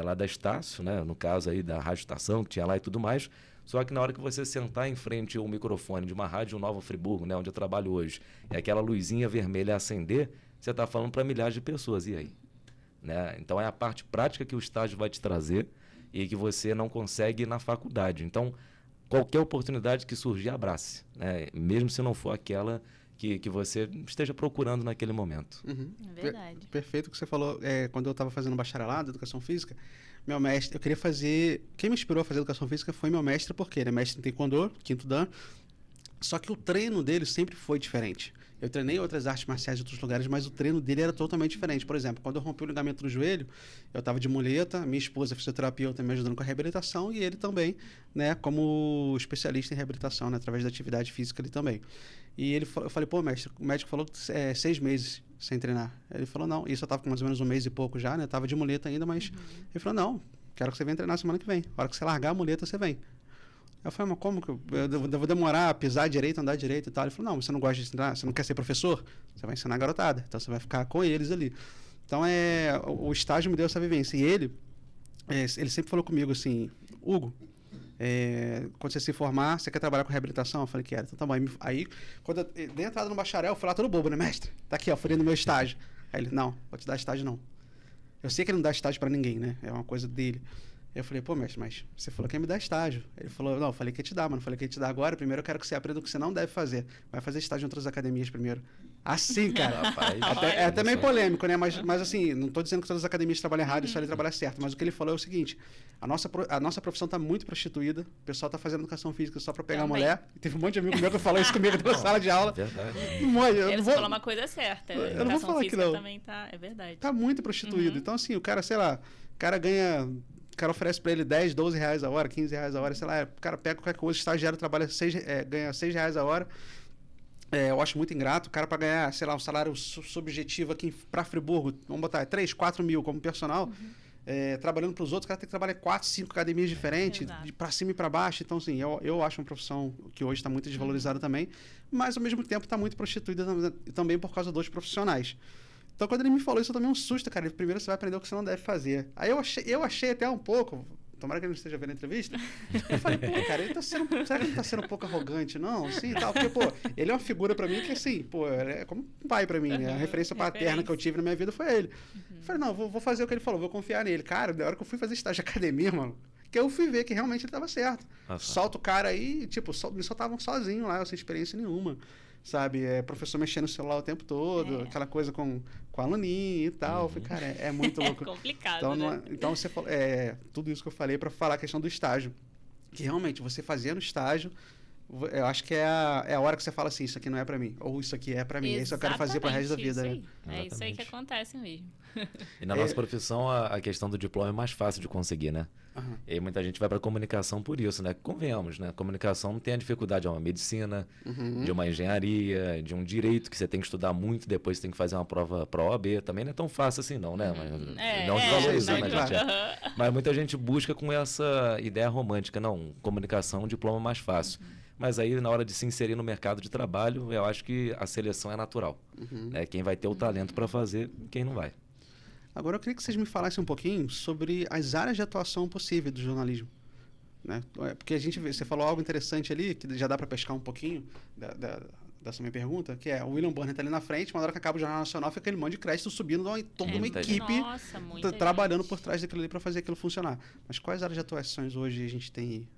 S4: lá da Estácio, né? No caso aí da Rádio Estação, que tinha lá e tudo mais, só que na hora que você sentar em frente ao microfone de uma rádio Nova Friburgo, né? Onde eu trabalho hoje, e aquela luzinha vermelha acender, você está falando para milhares de pessoas, e aí? Né? Então é a parte prática que o estágio vai te trazer e que você não consegue na faculdade. Então, qualquer oportunidade que surgir, abrace, né? Mesmo se não for aquela que você esteja procurando naquele momento.
S5: É verdade.
S3: Perfeito o que você falou. Quando eu estava fazendo bacharelado, educação física, meu mestre, eu queria fazer... Quem me inspirou a fazer educação física foi meu mestre, porque ele é mestre em taekwondo, 5º dan, só que o treino dele sempre foi diferente. Eu treinei outras artes marciais em outros lugares, mas o treino dele era totalmente diferente. Por exemplo, quando eu rompi o ligamento do joelho, eu estava de muleta, minha esposa, fisioterapeuta, me ajudando com a reabilitação, e ele também, né, como especialista em reabilitação, né, através da atividade física ali também. E eu falei, pô, mestre, o médico falou que 6 meses sem treinar. Ele falou, não, isso eu estava com mais ou menos 1 mês e pouco já, né, estava de muleta ainda, mas ele falou, não, quero que você venha treinar semana que vem. A hora que você largar a muleta, você vem. Eu falei, mas como que eu vou demorar a pisar direito, andar direito e tal? Ele falou, não, você não gosta de ensinar, você não quer ser professor? Você vai ensinar a garotada, então você vai ficar com eles ali. Então, o estágio me deu essa vivência. E ele sempre falou comigo assim, Hugo, quando você se formar, você quer trabalhar com reabilitação? Eu falei, quero. Então tá bom. Aí, quando eu dei entrada no bacharel, eu fui lá todo bobo, né, mestre? Tá aqui, ó, folha no meu estágio. Aí ele, não, vou te dar estágio não. Eu sei que ele não dá estágio pra ninguém, né? É uma coisa dele. Eu falei, pô, mestre, mas você falou que ia me dar estágio. Ele falou, não, eu falei que ia te dar, mano. Falei que ia te dar agora. Primeiro eu quero que você aprenda o que você não deve fazer. Vai fazer estágio em outras academias primeiro. Assim, cara.
S4: Rapaz,
S3: É até meio polêmico, né? Mas assim, não tô dizendo que todas as academias trabalham errado e só ele trabalha certo. Mas o que ele falou é o seguinte, a nossa profissão tá muito prostituída. O pessoal tá fazendo educação física só pra pegar a mulher. E teve um monte de amigo meu que falou isso comigo na sala de aula.
S4: Verdade.
S5: Ele falou uma coisa certa.
S3: Eu não vou falar que não.
S5: Também tá, é verdade.
S3: Tá muito prostituído. Então, assim, o cara, sei lá, o cara ganha... O cara oferece pra ele 10, 12 reais a hora, 15 reais a hora, sei lá, o cara pega qualquer coisa, o estagiário trabalha ganha 6 reais a hora. Eu acho muito ingrato. O cara para ganhar, sei lá, um salário subjetivo aqui para Friburgo, vamos botar 3, 4 mil como personal, trabalhando para os outros, o cara tem que trabalhar 4, 5 academias diferentes, para cima e para baixo. Então, assim, eu acho uma profissão que hoje está muito desvalorizada também, mas ao mesmo tempo está muito prostituída também por causa dos profissionais. Então, quando ele me falou isso, eu tomei um susto, cara. Primeiro você vai aprender o que você não deve fazer. Aí eu achei até um pouco... Tomara que ele não esteja vendo a entrevista. Eu falei, pô, cara, será que ele tá sendo um pouco arrogante? Não, sim, tal. Porque, pô, ele é uma figura pra mim que, assim, pô, é como um pai pra mim. A referência paterna que eu tive na minha vida foi ele. Eu falei, não, vou fazer o que ele falou, vou confiar nele. Cara, na hora que eu fui fazer estágio de academia, mano, que eu fui ver que realmente ele tava certo. Solta o cara aí, tipo, me soltavam sozinho lá, sem experiência nenhuma. Sabe, professor mexendo no celular o tempo todo, aquela coisa com a aluninha e tal. Eu falei, cara, é muito louco.
S5: É complicado,
S3: então,
S5: né?
S3: Então, você falou, tudo isso que eu falei para falar a questão do estágio. Que realmente, você fazendo estágio, eu acho que é a hora que você fala assim, isso aqui não é para mim, ou isso aqui é para mim, isso eu quero fazer para o resto da vida.
S5: Né? É isso aí que acontece mesmo.
S4: E na nossa profissão, a questão do diploma é mais fácil de conseguir, né?
S3: Uhum.
S4: E aí muita gente vai para comunicação por isso, né? Convenhamos, né? Comunicação não tem a dificuldade de uma medicina, de uma engenharia, de um direito que você tem que estudar muito, depois você tem que fazer uma prova para OAB. Também não é tão fácil assim, não, né? Mas, não desvalorizando, né, gente? Mas muita gente busca com essa ideia romântica. Não, comunicação é um diploma mais fácil. Mas aí, na hora de se inserir no mercado de trabalho, eu acho que a seleção é natural. Né? Quem vai ter o talento para fazer, quem não vai.
S3: Agora, eu queria que vocês me falassem um pouquinho sobre as áreas de atuação possíveis do jornalismo. Né? Porque você falou algo interessante ali, que já dá para pescar um pouquinho dessa minha pergunta, que é o William Bonner está ali na frente, mas na hora que acaba o Jornal Nacional, fica aquele monte de crédito subindo, toda uma equipe trabalhando por trás daquilo ali para fazer aquilo funcionar. Mas quais áreas de atuações hoje a gente tem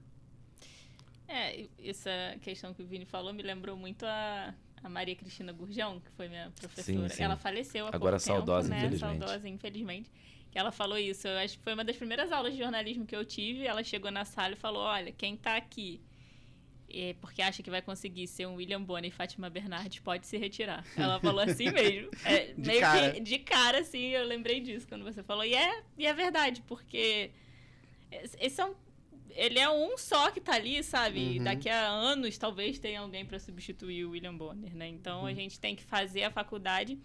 S3: aí?
S5: Essa questão que o Vini falou me lembrou muito a Maria Cristina Gurjão, que foi minha professora.
S4: Sim.
S5: Ela faleceu há
S4: agora
S5: pouco
S4: saudosa,
S5: tempo, né?
S4: infelizmente.
S5: Saudosa, infelizmente. Que ela falou isso. Eu acho que foi uma das primeiras aulas de jornalismo que eu tive. Ela chegou na sala e falou, olha, quem tá aqui porque acha que vai conseguir ser um William Bonner e Fátima Bernardes pode se retirar. Ela falou assim mesmo. De cara, assim, eu lembrei disso quando você falou. E é verdade, porque ele é um só que tá ali, sabe? Daqui a anos, talvez tenha alguém para substituir o William Bonner, né? Então, a gente tem que fazer a faculdade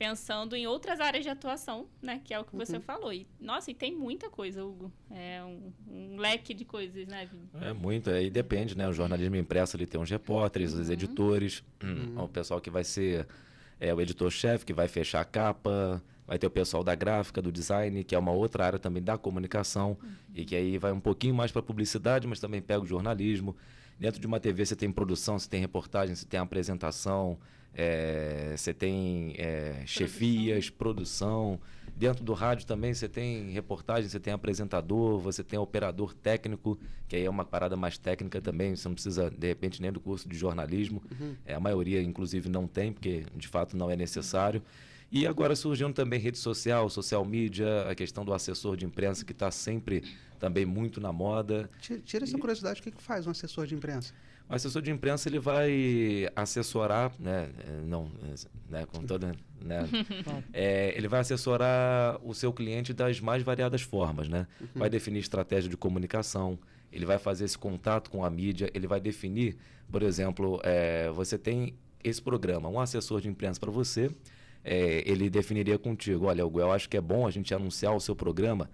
S5: pensando em outras áreas de atuação, né? Que é o que você falou. E, nossa, e tem muita coisa, Hugo. É um leque de coisas, né, Vini?
S4: É muito, aí depende, né? O jornalismo impresso, ele tem uns repórteres, os editores, o pessoal que vai ser o editor-chefe, que vai fechar a capa, vai ter o pessoal da gráfica, do design, que é uma outra área também da comunicação, e que aí vai um pouquinho mais para publicidade, mas também pega o jornalismo. Dentro de uma TV você tem produção, você tem reportagem, você tem apresentação, você tem chefias, produção. Dentro do rádio também você tem reportagem, você tem apresentador, você tem operador técnico, que aí é uma parada mais técnica também, você não precisa, de repente, nem do curso de jornalismo. A maioria, inclusive, não tem, porque de fato não é necessário. E agora surgindo também rede social, social media, a questão do assessor de imprensa, que está sempre também muito na moda.
S3: Tira essa curiosidade, o que faz um assessor de imprensa?
S4: O assessor de imprensa, ele vai assessorar, com toda, ele vai assessorar o seu cliente das mais variadas formas, né? Vai definir estratégia de comunicação, ele vai fazer esse contato com a mídia, ele vai definir, por exemplo, você tem esse programa, um assessor de imprensa para você, ele definiria contigo, olha, Hugo, eu acho que é bom a gente anunciar o seu programa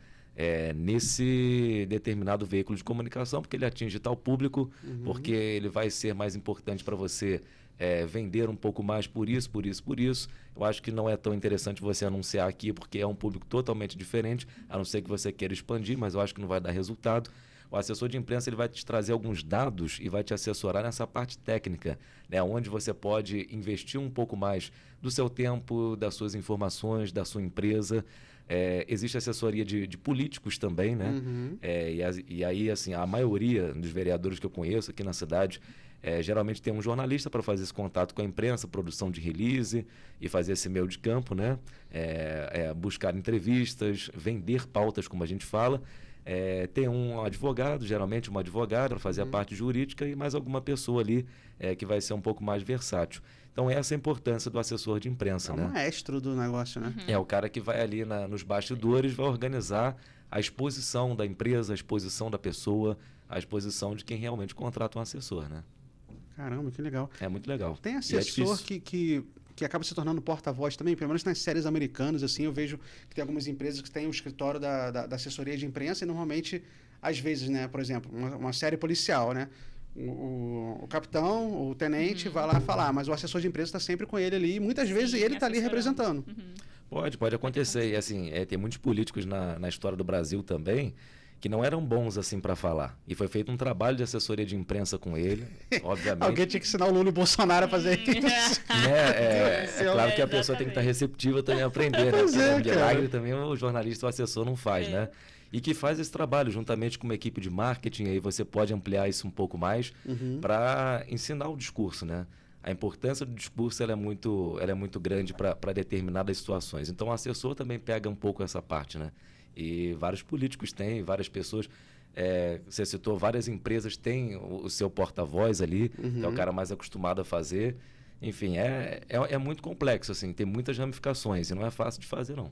S4: nesse determinado veículo de comunicação, porque ele atinge tal público, porque ele vai ser mais importante para você vender um pouco mais por isso. Eu acho que não é tão interessante você anunciar aqui, porque é um público totalmente diferente, a não ser que você queira expandir, mas eu acho que não vai dar resultado. O assessor de imprensa, ele vai te trazer alguns dados e vai te assessorar nessa parte técnica, né, onde você pode investir um pouco mais do seu tempo, das suas informações, da sua empresa. Existe assessoria de políticos também, né? E aí, assim, a maioria dos vereadores que eu conheço aqui na cidade, geralmente tem um jornalista para fazer esse contato com a imprensa, produção de release e fazer esse meio de campo, né? Buscar entrevistas, vender pautas, como a gente fala. Tem um advogado, geralmente uma advogada, para fazer a parte jurídica e mais alguma pessoa ali que vai ser um pouco mais versátil. Então, essa é a importância do assessor de imprensa, né?
S3: É o maestro do negócio, né?
S4: É o cara que vai ali nos bastidores, vai organizar a exposição da empresa, a exposição da pessoa, a exposição de quem realmente contrata um assessor, né?
S3: Caramba, que legal.
S4: É muito legal.
S3: Tem assessor que acaba se tornando porta-voz também, pelo menos nas séries americanas, assim, eu vejo que tem algumas empresas que têm o escritório da assessoria de imprensa e normalmente, às vezes, né, por exemplo, uma série policial, né, o capitão, o tenente vai lá falar, mas o assessor de imprensa está sempre com ele ali e muitas vezes ele está ali representando.
S4: Pode acontecer. E assim, tem muitos políticos na história do Brasil também que não eram bons assim para falar. E foi feito um trabalho de assessoria de imprensa com ele, obviamente.
S3: Alguém tinha que ensinar o Lula e o Bolsonaro a fazer isso.
S4: É claro que a pessoa tem que estar receptiva também a aprender, né? Porque milagre também o jornalista, o assessor não faz, né? E que faz esse trabalho juntamente com uma equipe de marketing, aí você pode ampliar isso um pouco mais para ensinar o discurso, né? A importância do discurso ela é muito grande para determinadas situações. Então, o assessor também pega um pouco essa parte, né? E vários políticos têm, várias pessoas... você citou, várias empresas têm o seu porta-voz ali, que é o cara mais acostumado a fazer. Enfim, é muito complexo, assim, tem muitas ramificações e não é fácil de fazer, não.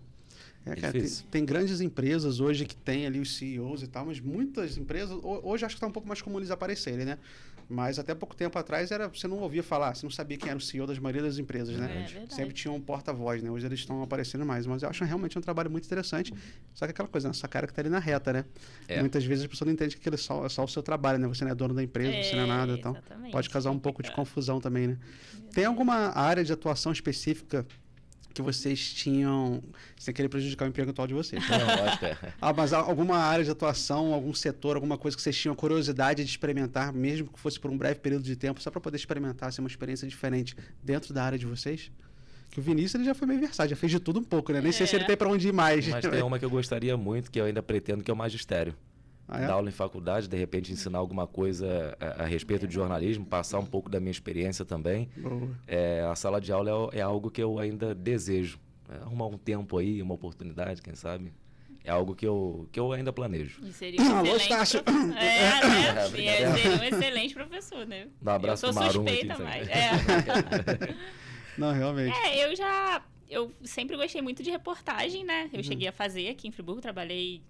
S3: Cara, tem grandes empresas hoje que tem ali os CEOs e tal, mas muitas empresas, hoje acho que está um pouco mais comum eles aparecerem, né? Mas até pouco tempo atrás você não ouvia falar, você não sabia quem era o CEO da maioria das empresas, né? Sempre tinha um porta-voz, né? Hoje eles estão aparecendo mais, mas eu acho realmente um trabalho muito interessante. Só que aquela coisa, essa cara que tá ali na reta, né? Muitas vezes a pessoa não entende que aquilo é só o seu trabalho, né? Você não é dono da empresa, você não é nada, então pode causar um pouco de confusão também, né? Tem alguma área de atuação específica que vocês tinham, sem querer prejudicar o emprego atual de vocês? Mas alguma área de atuação, algum setor, alguma coisa que vocês tinham curiosidade de experimentar, mesmo que fosse por um breve período de tempo, só para poder experimentar, ser uma experiência diferente dentro da área de vocês? Que o Vinícius ele já foi meio versátil, já fez de tudo um pouco, né? Nem sei se ele tem para onde ir mais.
S4: Mas tem uma que eu gostaria muito, que eu ainda pretendo, que é o magistério. Dar aula em faculdade, de repente ensinar alguma coisa a respeito de jornalismo, passar um pouco da minha experiência também. A sala de aula é algo que eu ainda desejo. Arrumar um tempo aí, uma oportunidade, quem sabe. É algo que eu ainda planejo.
S5: E seria um excelente professor. Seria um excelente professor, né?
S4: Dá um abraço pro Marum aqui.
S3: Não, realmente.
S5: Eu sempre gostei muito de reportagem, né? Eu cheguei a fazer aqui em Friburgo, trabalhei...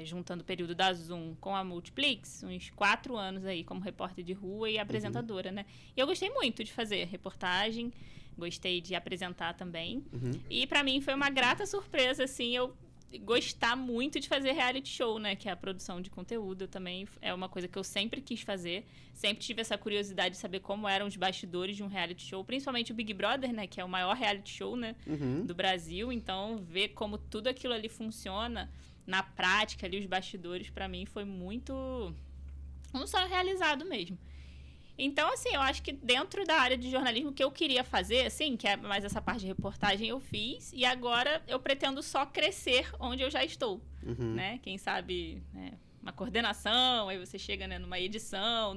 S5: juntando o período da Zoom com a Multiplix, uns 4 anos aí como repórter de rua e apresentadora, né? E eu gostei muito de fazer reportagem, Gostei de apresentar também.
S3: Uhum.
S5: E pra mim foi uma grata surpresa, assim, eu gostar muito de fazer reality show, né? Que é a produção de conteúdo. Também é uma coisa que eu sempre quis fazer. Sempre tive essa curiosidade de saber como eram os bastidores de um reality show. Principalmente o Big Brother, né? Que é o maior reality show, né?
S3: Uhum.
S5: Do Brasil. Então, ver como tudo aquilo ali funciona na prática, ali, os bastidores, pra mim, foi muito... um sonho realizado mesmo. Então, assim, eu acho que dentro da área de jornalismo, o que eu queria fazer, assim, que é mais essa parte de reportagem, eu fiz. E agora eu pretendo só crescer onde eu já estou,
S3: Uhum.
S5: né? Quem sabe, né, uma coordenação, aí você chega, né, numa edição,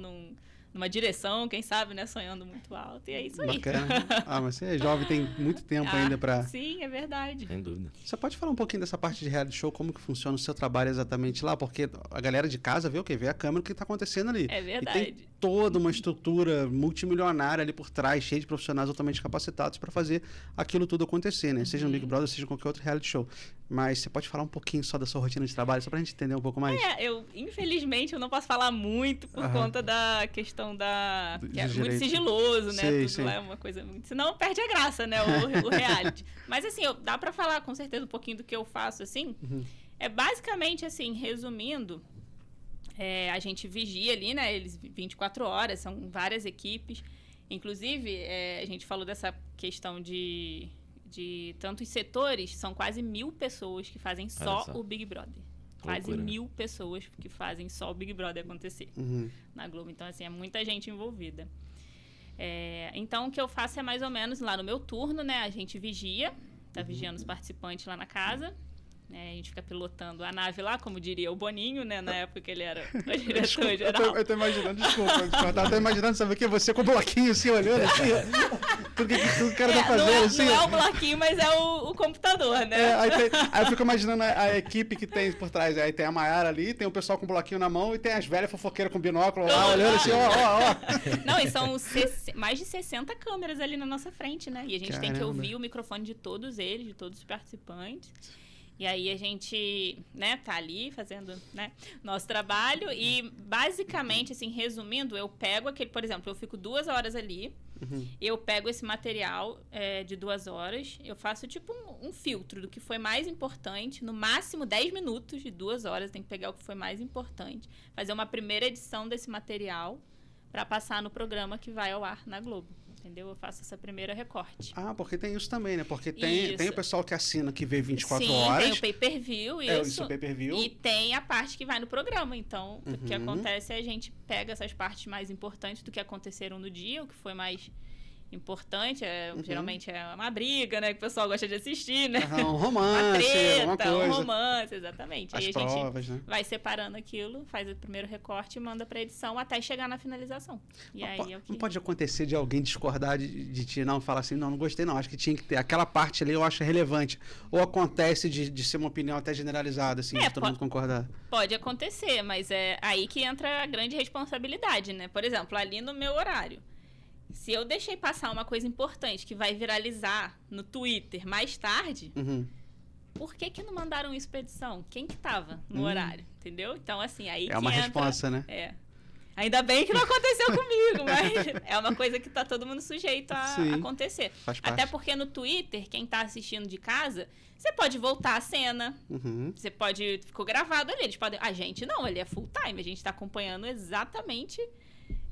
S5: numa direção, quem sabe, né, sonhando muito alto. E é isso aí.
S3: Bacana. Mas você é jovem, tem muito tempo ainda pra...
S5: Sim, é verdade.
S4: Sem dúvida.
S3: Você pode falar um pouquinho dessa parte de reality show, como que funciona o seu trabalho exatamente lá? Porque a galera de casa vê o quê? Vê a câmera, o que tá acontecendo ali.
S5: É
S3: E
S5: verdade.
S3: tem toda uma estrutura multimilionária ali por trás, cheia de profissionais altamente capacitados para fazer aquilo tudo acontecer, né? Seja no Big Brother, seja em qualquer outro reality show. Mas você pode falar um pouquinho só da sua rotina de trabalho, só pra gente entender um pouco mais?
S5: Infelizmente, eu não posso falar muito por conta da questão da... que é muito
S3: direito.
S5: sigiloso, né?
S3: Sei,
S5: Tudo
S3: sei.
S5: lá é uma coisa muito... Senão perde a graça, né? O reality. Mas, assim, dá pra falar com certeza um pouquinho do que eu faço, assim. É basicamente, assim, resumindo... a gente vigia ali, né? Eles 24 horas, são várias equipes. Inclusive, a gente falou dessa questão de tantos setores, são quase 1.000 pessoas que fazem só o Big Brother. Quase
S4: Loucura.
S5: 1.000 pessoas que fazem só o Big Brother acontecer na Globo. Então, assim, é muita gente envolvida. Então, o que eu faço é mais ou menos lá no meu turno, né? A gente vigia, tá vigiando os participantes lá na casa. A gente fica pilotando a nave lá, como diria o Boninho, né? Na época que ele era o diretor-geral.
S3: Eu tô imaginando, desculpa, eu tava imaginando, sabe o que? Você com o bloquinho assim, olhando assim, tudo que o cara tá fazendo, assim.
S5: Não é o bloquinho, mas é o computador, né?
S3: Aí eu fico imaginando a equipe que tem por trás. Aí tem a Maiara ali, tem o pessoal com o bloquinho na mão e tem as velhas fofoqueiras com binóculo lá, olhando assim, ó.
S5: Não, e são mais de 60 câmeras ali na nossa frente, né? E a gente tem que
S3: Caramba.
S5: ouvir o microfone de todos eles, de todos os participantes. E aí a gente, né, tá ali fazendo, né, nosso trabalho e basicamente, assim, resumindo, eu pego aquele, por exemplo, eu fico 2 horas ali, eu pego esse material de 2 horas, eu faço tipo um filtro do que foi mais importante, no máximo 10 minutos de 2 horas, tem que pegar o que foi mais importante, fazer uma primeira edição desse material para passar no programa que vai ao ar na Globo. Entendeu? Eu faço essa primeira recorte.
S3: Porque tem isso também, né? Porque tem o pessoal que assina, que vê 24
S5: Sim,
S3: horas.
S5: tem o pay-per-view,
S3: Isso o pay-per-view.
S5: E tem a parte que vai no programa. Então, o que acontece é a gente pega essas partes mais importantes do que aconteceram no dia, o que foi mais importante. Geralmente é uma briga, né? Que o pessoal gosta de assistir, né?
S3: Um romance,
S5: uma treta,
S3: uma coisa.
S5: um romance, exatamente.
S3: As
S5: Aí a
S3: provas,
S5: gente
S3: né?
S5: vai separando aquilo, faz o primeiro recorte e manda pra edição até chegar na finalização. E aí é o que...
S3: Não pode acontecer de alguém discordar de ti, não, falar assim, não gostei não, acho que tinha que ter. Aquela parte ali eu acho relevante. Ou acontece de ser uma opinião até generalizada, assim, de todo mundo concordar.
S5: Pode acontecer, mas é aí que entra a grande responsabilidade, né? Por exemplo, ali no meu horário. Se eu deixei passar uma coisa importante que vai viralizar no Twitter mais tarde, por que não mandaram isso pra edição? Quem que tava no horário? Entendeu? Então, assim, aí
S3: É uma responsa, né?
S5: Ainda bem que não aconteceu comigo, mas é uma coisa que tá todo mundo sujeito a acontecer.
S3: Faz parte.
S5: Até porque no Twitter, quem tá assistindo de casa, você pode voltar a cena, você pode... Ficou gravado ali, eles podem... A gente não, ele é full time, a gente tá acompanhando exatamente...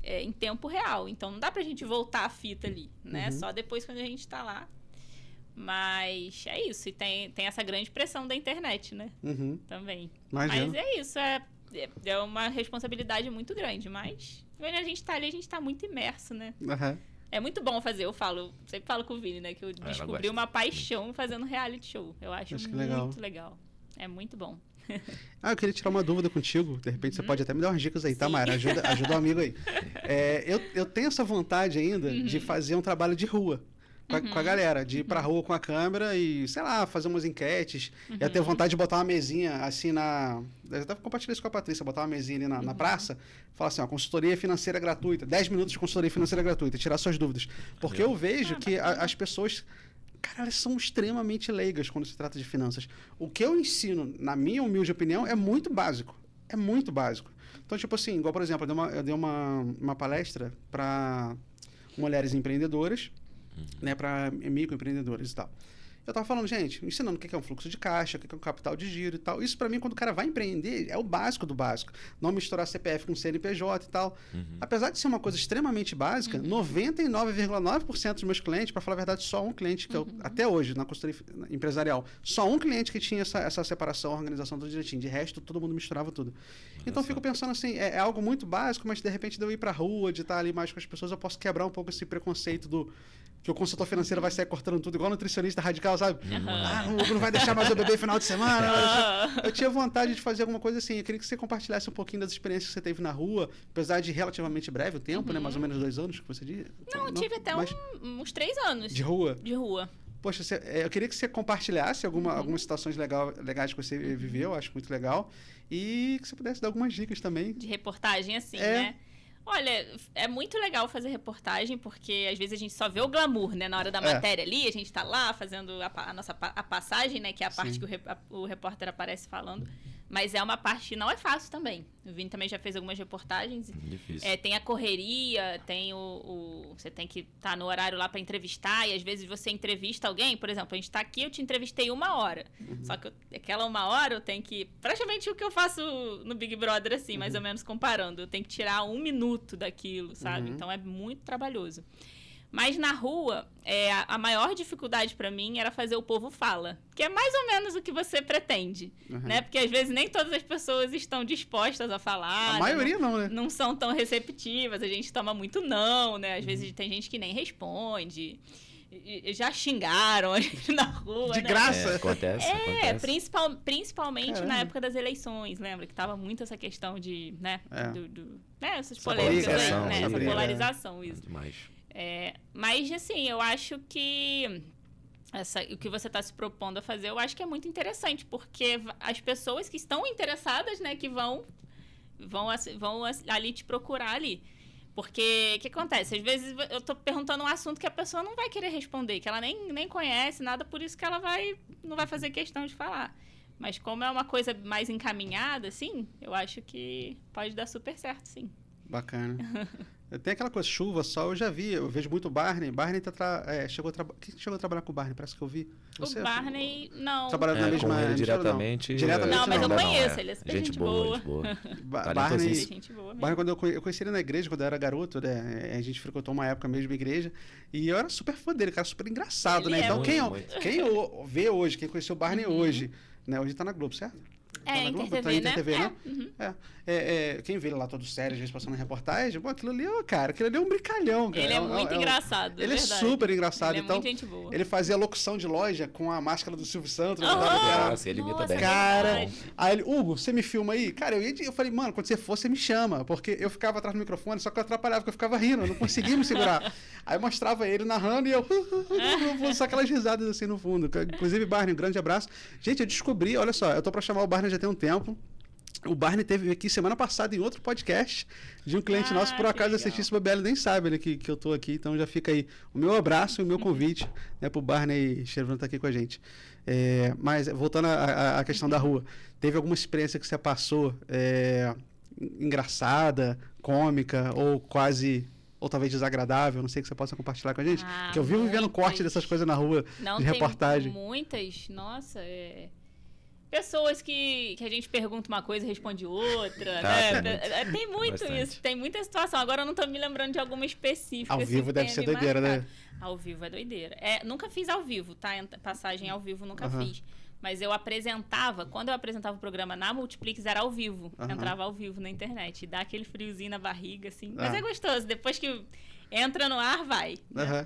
S5: em tempo real. Então, não dá pra gente voltar a fita ali, né? Só depois quando a gente tá lá. Mas é isso. E tem essa grande pressão da internet, né? Também.
S3: Imagino.
S5: Mas é isso. É uma responsabilidade muito grande. Mas quando a gente tá ali, a gente tá muito imerso, né? É muito bom fazer. Eu sempre falo com o Vini, né? Que eu descobri uma paixão fazendo reality show. Eu acho muito legal. É muito bom.
S3: Eu queria tirar uma dúvida contigo. De repente você pode até me dar umas dicas aí, tá, Mayra? Ajuda o amigo aí. Eu tenho essa vontade ainda de fazer um trabalho de rua com a galera, de ir pra rua com a câmera e, sei lá, fazer umas enquetes. Eu tenho vontade de botar uma mesinha assim eu até compartilhei isso com a Patrícia, botar uma mesinha ali na praça, falar assim, ó, consultoria financeira gratuita, 10 minutos de consultoria financeira gratuita, tirar suas dúvidas. Porque eu vejo que as pessoas... Cara, elas são extremamente leigas quando se trata de finanças. O que eu ensino, na minha humilde opinião, é muito básico. É muito básico. Então, tipo assim, igual, por exemplo, eu dei uma palestra para mulheres empreendedoras né, para microempreendedores e tal. Eu tava falando, gente, ensinando o que é um fluxo de caixa, o que é um capital de giro e tal. Isso para mim, quando o cara vai empreender, é o básico do básico. Não misturar CPF com CNPJ e tal. Apesar de ser uma coisa extremamente básica, 99,9% dos meus clientes, para falar a verdade, só um cliente, que eu, até hoje, na consultoria empresarial, só um cliente que tinha essa separação, organização tudo direitinho. De resto, todo mundo misturava tudo. Então, eu fico pensando assim, é algo muito básico, mas de repente de eu ir pra rua, de estar ali mais com as pessoas, eu posso quebrar um pouco esse preconceito do... que o consultor financeiro vai sair cortando tudo, igual nutricionista radical, sabe? Não vai deixar mais eu beber final de semana. Eu tinha vontade de fazer alguma coisa assim. Eu queria que você compartilhasse um pouquinho das experiências que você teve na rua, apesar de relativamente breve o tempo, né? Mais ou menos 2 anos que você disse.
S5: Não, eu tive até uns 3 anos.
S3: De rua?
S5: De rua.
S3: Poxa, eu queria que você compartilhasse algumas situações legais que você viveu, acho muito legal. E que você pudesse dar algumas dicas também.
S5: De reportagem, assim, né? Olha, é muito legal fazer reportagem, porque às vezes a gente só vê o glamour, né? Na hora da matéria ali, a gente tá lá fazendo a passagem, né? Que é a parte que o repórter aparece falando. Mas é uma parte que não é fácil também. O Vini também já fez algumas reportagens.
S4: Difícil.
S5: Tem a correria, tem você tem que estar no horário lá para entrevistar, e às vezes você entrevista alguém, por exemplo, a gente tá aqui, eu te entrevistei 1 hora. Só que aquela 1 hora eu tenho que... Praticamente o que eu faço no Big Brother, assim, mais ou menos comparando. Eu tenho que tirar 1 minuto daquilo, sabe? Então é muito trabalhoso. Mas na rua, a maior dificuldade para mim era fazer o povo fala, que é mais ou menos o que você pretende, né? Porque às vezes nem todas as pessoas estão dispostas a falar.
S3: A maioria não, né?
S5: Não são tão receptivas, a gente toma muito não, né? Às vezes tem gente que nem responde. Já xingaram na rua,
S3: de
S5: né?
S3: graça.
S4: Acontece.
S5: Principalmente na época das eleições, lembra? Que tava muito essa questão de, né? Essas polêmicas aí, né? Essa polarização, isso.
S4: Demais.
S5: Mas, assim, eu acho que o que você está se propondo a fazer, eu acho que é muito interessante, porque as pessoas que estão interessadas, né, que vão ali te procurar ali. Porque, o que acontece? Às vezes eu tô perguntando um assunto que a pessoa não vai querer responder, que ela nem conhece nada, por isso que ela não vai fazer questão de falar. Mas como é uma coisa mais encaminhada, assim, eu acho que pode dar super certo, sim.
S3: Bacana. Tem aquela coisa, chuva, sol, eu vejo muito o Barney. Barney chegou a trabalhar com o Barney, parece que eu vi.
S5: O Barney, não.
S3: Trabalhando na mesma...
S4: Com ele diretamente...
S5: Não, mas eu conheço,
S4: não,
S5: ele é super gente boa.
S3: Barney,
S5: gente boa mesmo.
S3: Barney, quando eu conheci ele na igreja, quando eu era garoto, né? A gente frequentou uma época mesmo na igreja, e eu era super fã dele, cara, super engraçado,
S5: ele
S3: né? Então,
S5: muito.
S3: quem vê hoje, quem conheceu o Barney hoje, né? Hoje tá na Globo, certo?
S5: InterTV, né?
S3: Quem vê ele lá todo sério, às vezes passando reportagem, pô, aquilo ali é um brincalhão, cara.
S5: Ele é muito engraçado,
S3: ele é super engraçado.
S5: Ele
S3: então,
S5: é muito gente boa.
S3: ele fazia locução de loja com a máscara do Silvio Santos.
S4: Ele imita bem.
S3: Cara, aí ele, Hugo, você me filma aí? Cara, eu falei, mano, quando você for, você me chama, porque eu ficava atrás do microfone, só que eu atrapalhava, porque eu ficava rindo, eu não conseguia me segurar. Aí eu mostrava ele narrando e eu só aquelas risadas assim no fundo. Inclusive, Barney, um grande abraço. Gente, eu descobri, olha só, eu tô pra chamar o Barney já tem um tempo. O Barney teve aqui semana passada em outro podcast de um cliente nosso, por acaso assistir esse BBL, nem sabe ele que eu tô aqui, então já fica aí o meu abraço e o meu convite, né, pro Barney Chervano estar aqui com a gente. Mas voltando à questão da rua, teve alguma experiência que você passou engraçada, cômica ou quase... ou talvez desagradável, não sei, que você possa compartilhar com a gente? Porque eu vivo vivendo corte dessas coisas na rua, de reportagem.
S5: Muitas, nossa, pessoas que a gente pergunta uma coisa e responde outra, né? Tem muito
S4: bastante.
S5: isso, tem muita situação. Agora eu não tô me lembrando de alguma específica.
S3: Ao vivo deve ser doideira, né?
S5: Ao vivo é doideira. Nunca fiz ao vivo, tá? Passagem ao vivo nunca fiz. Mas quando eu apresentava o programa na Multiplix, era ao vivo. Entrava ao vivo na internet. E dá aquele friozinho na barriga, assim. Mas é gostoso. Depois que entra no ar, vai. Né?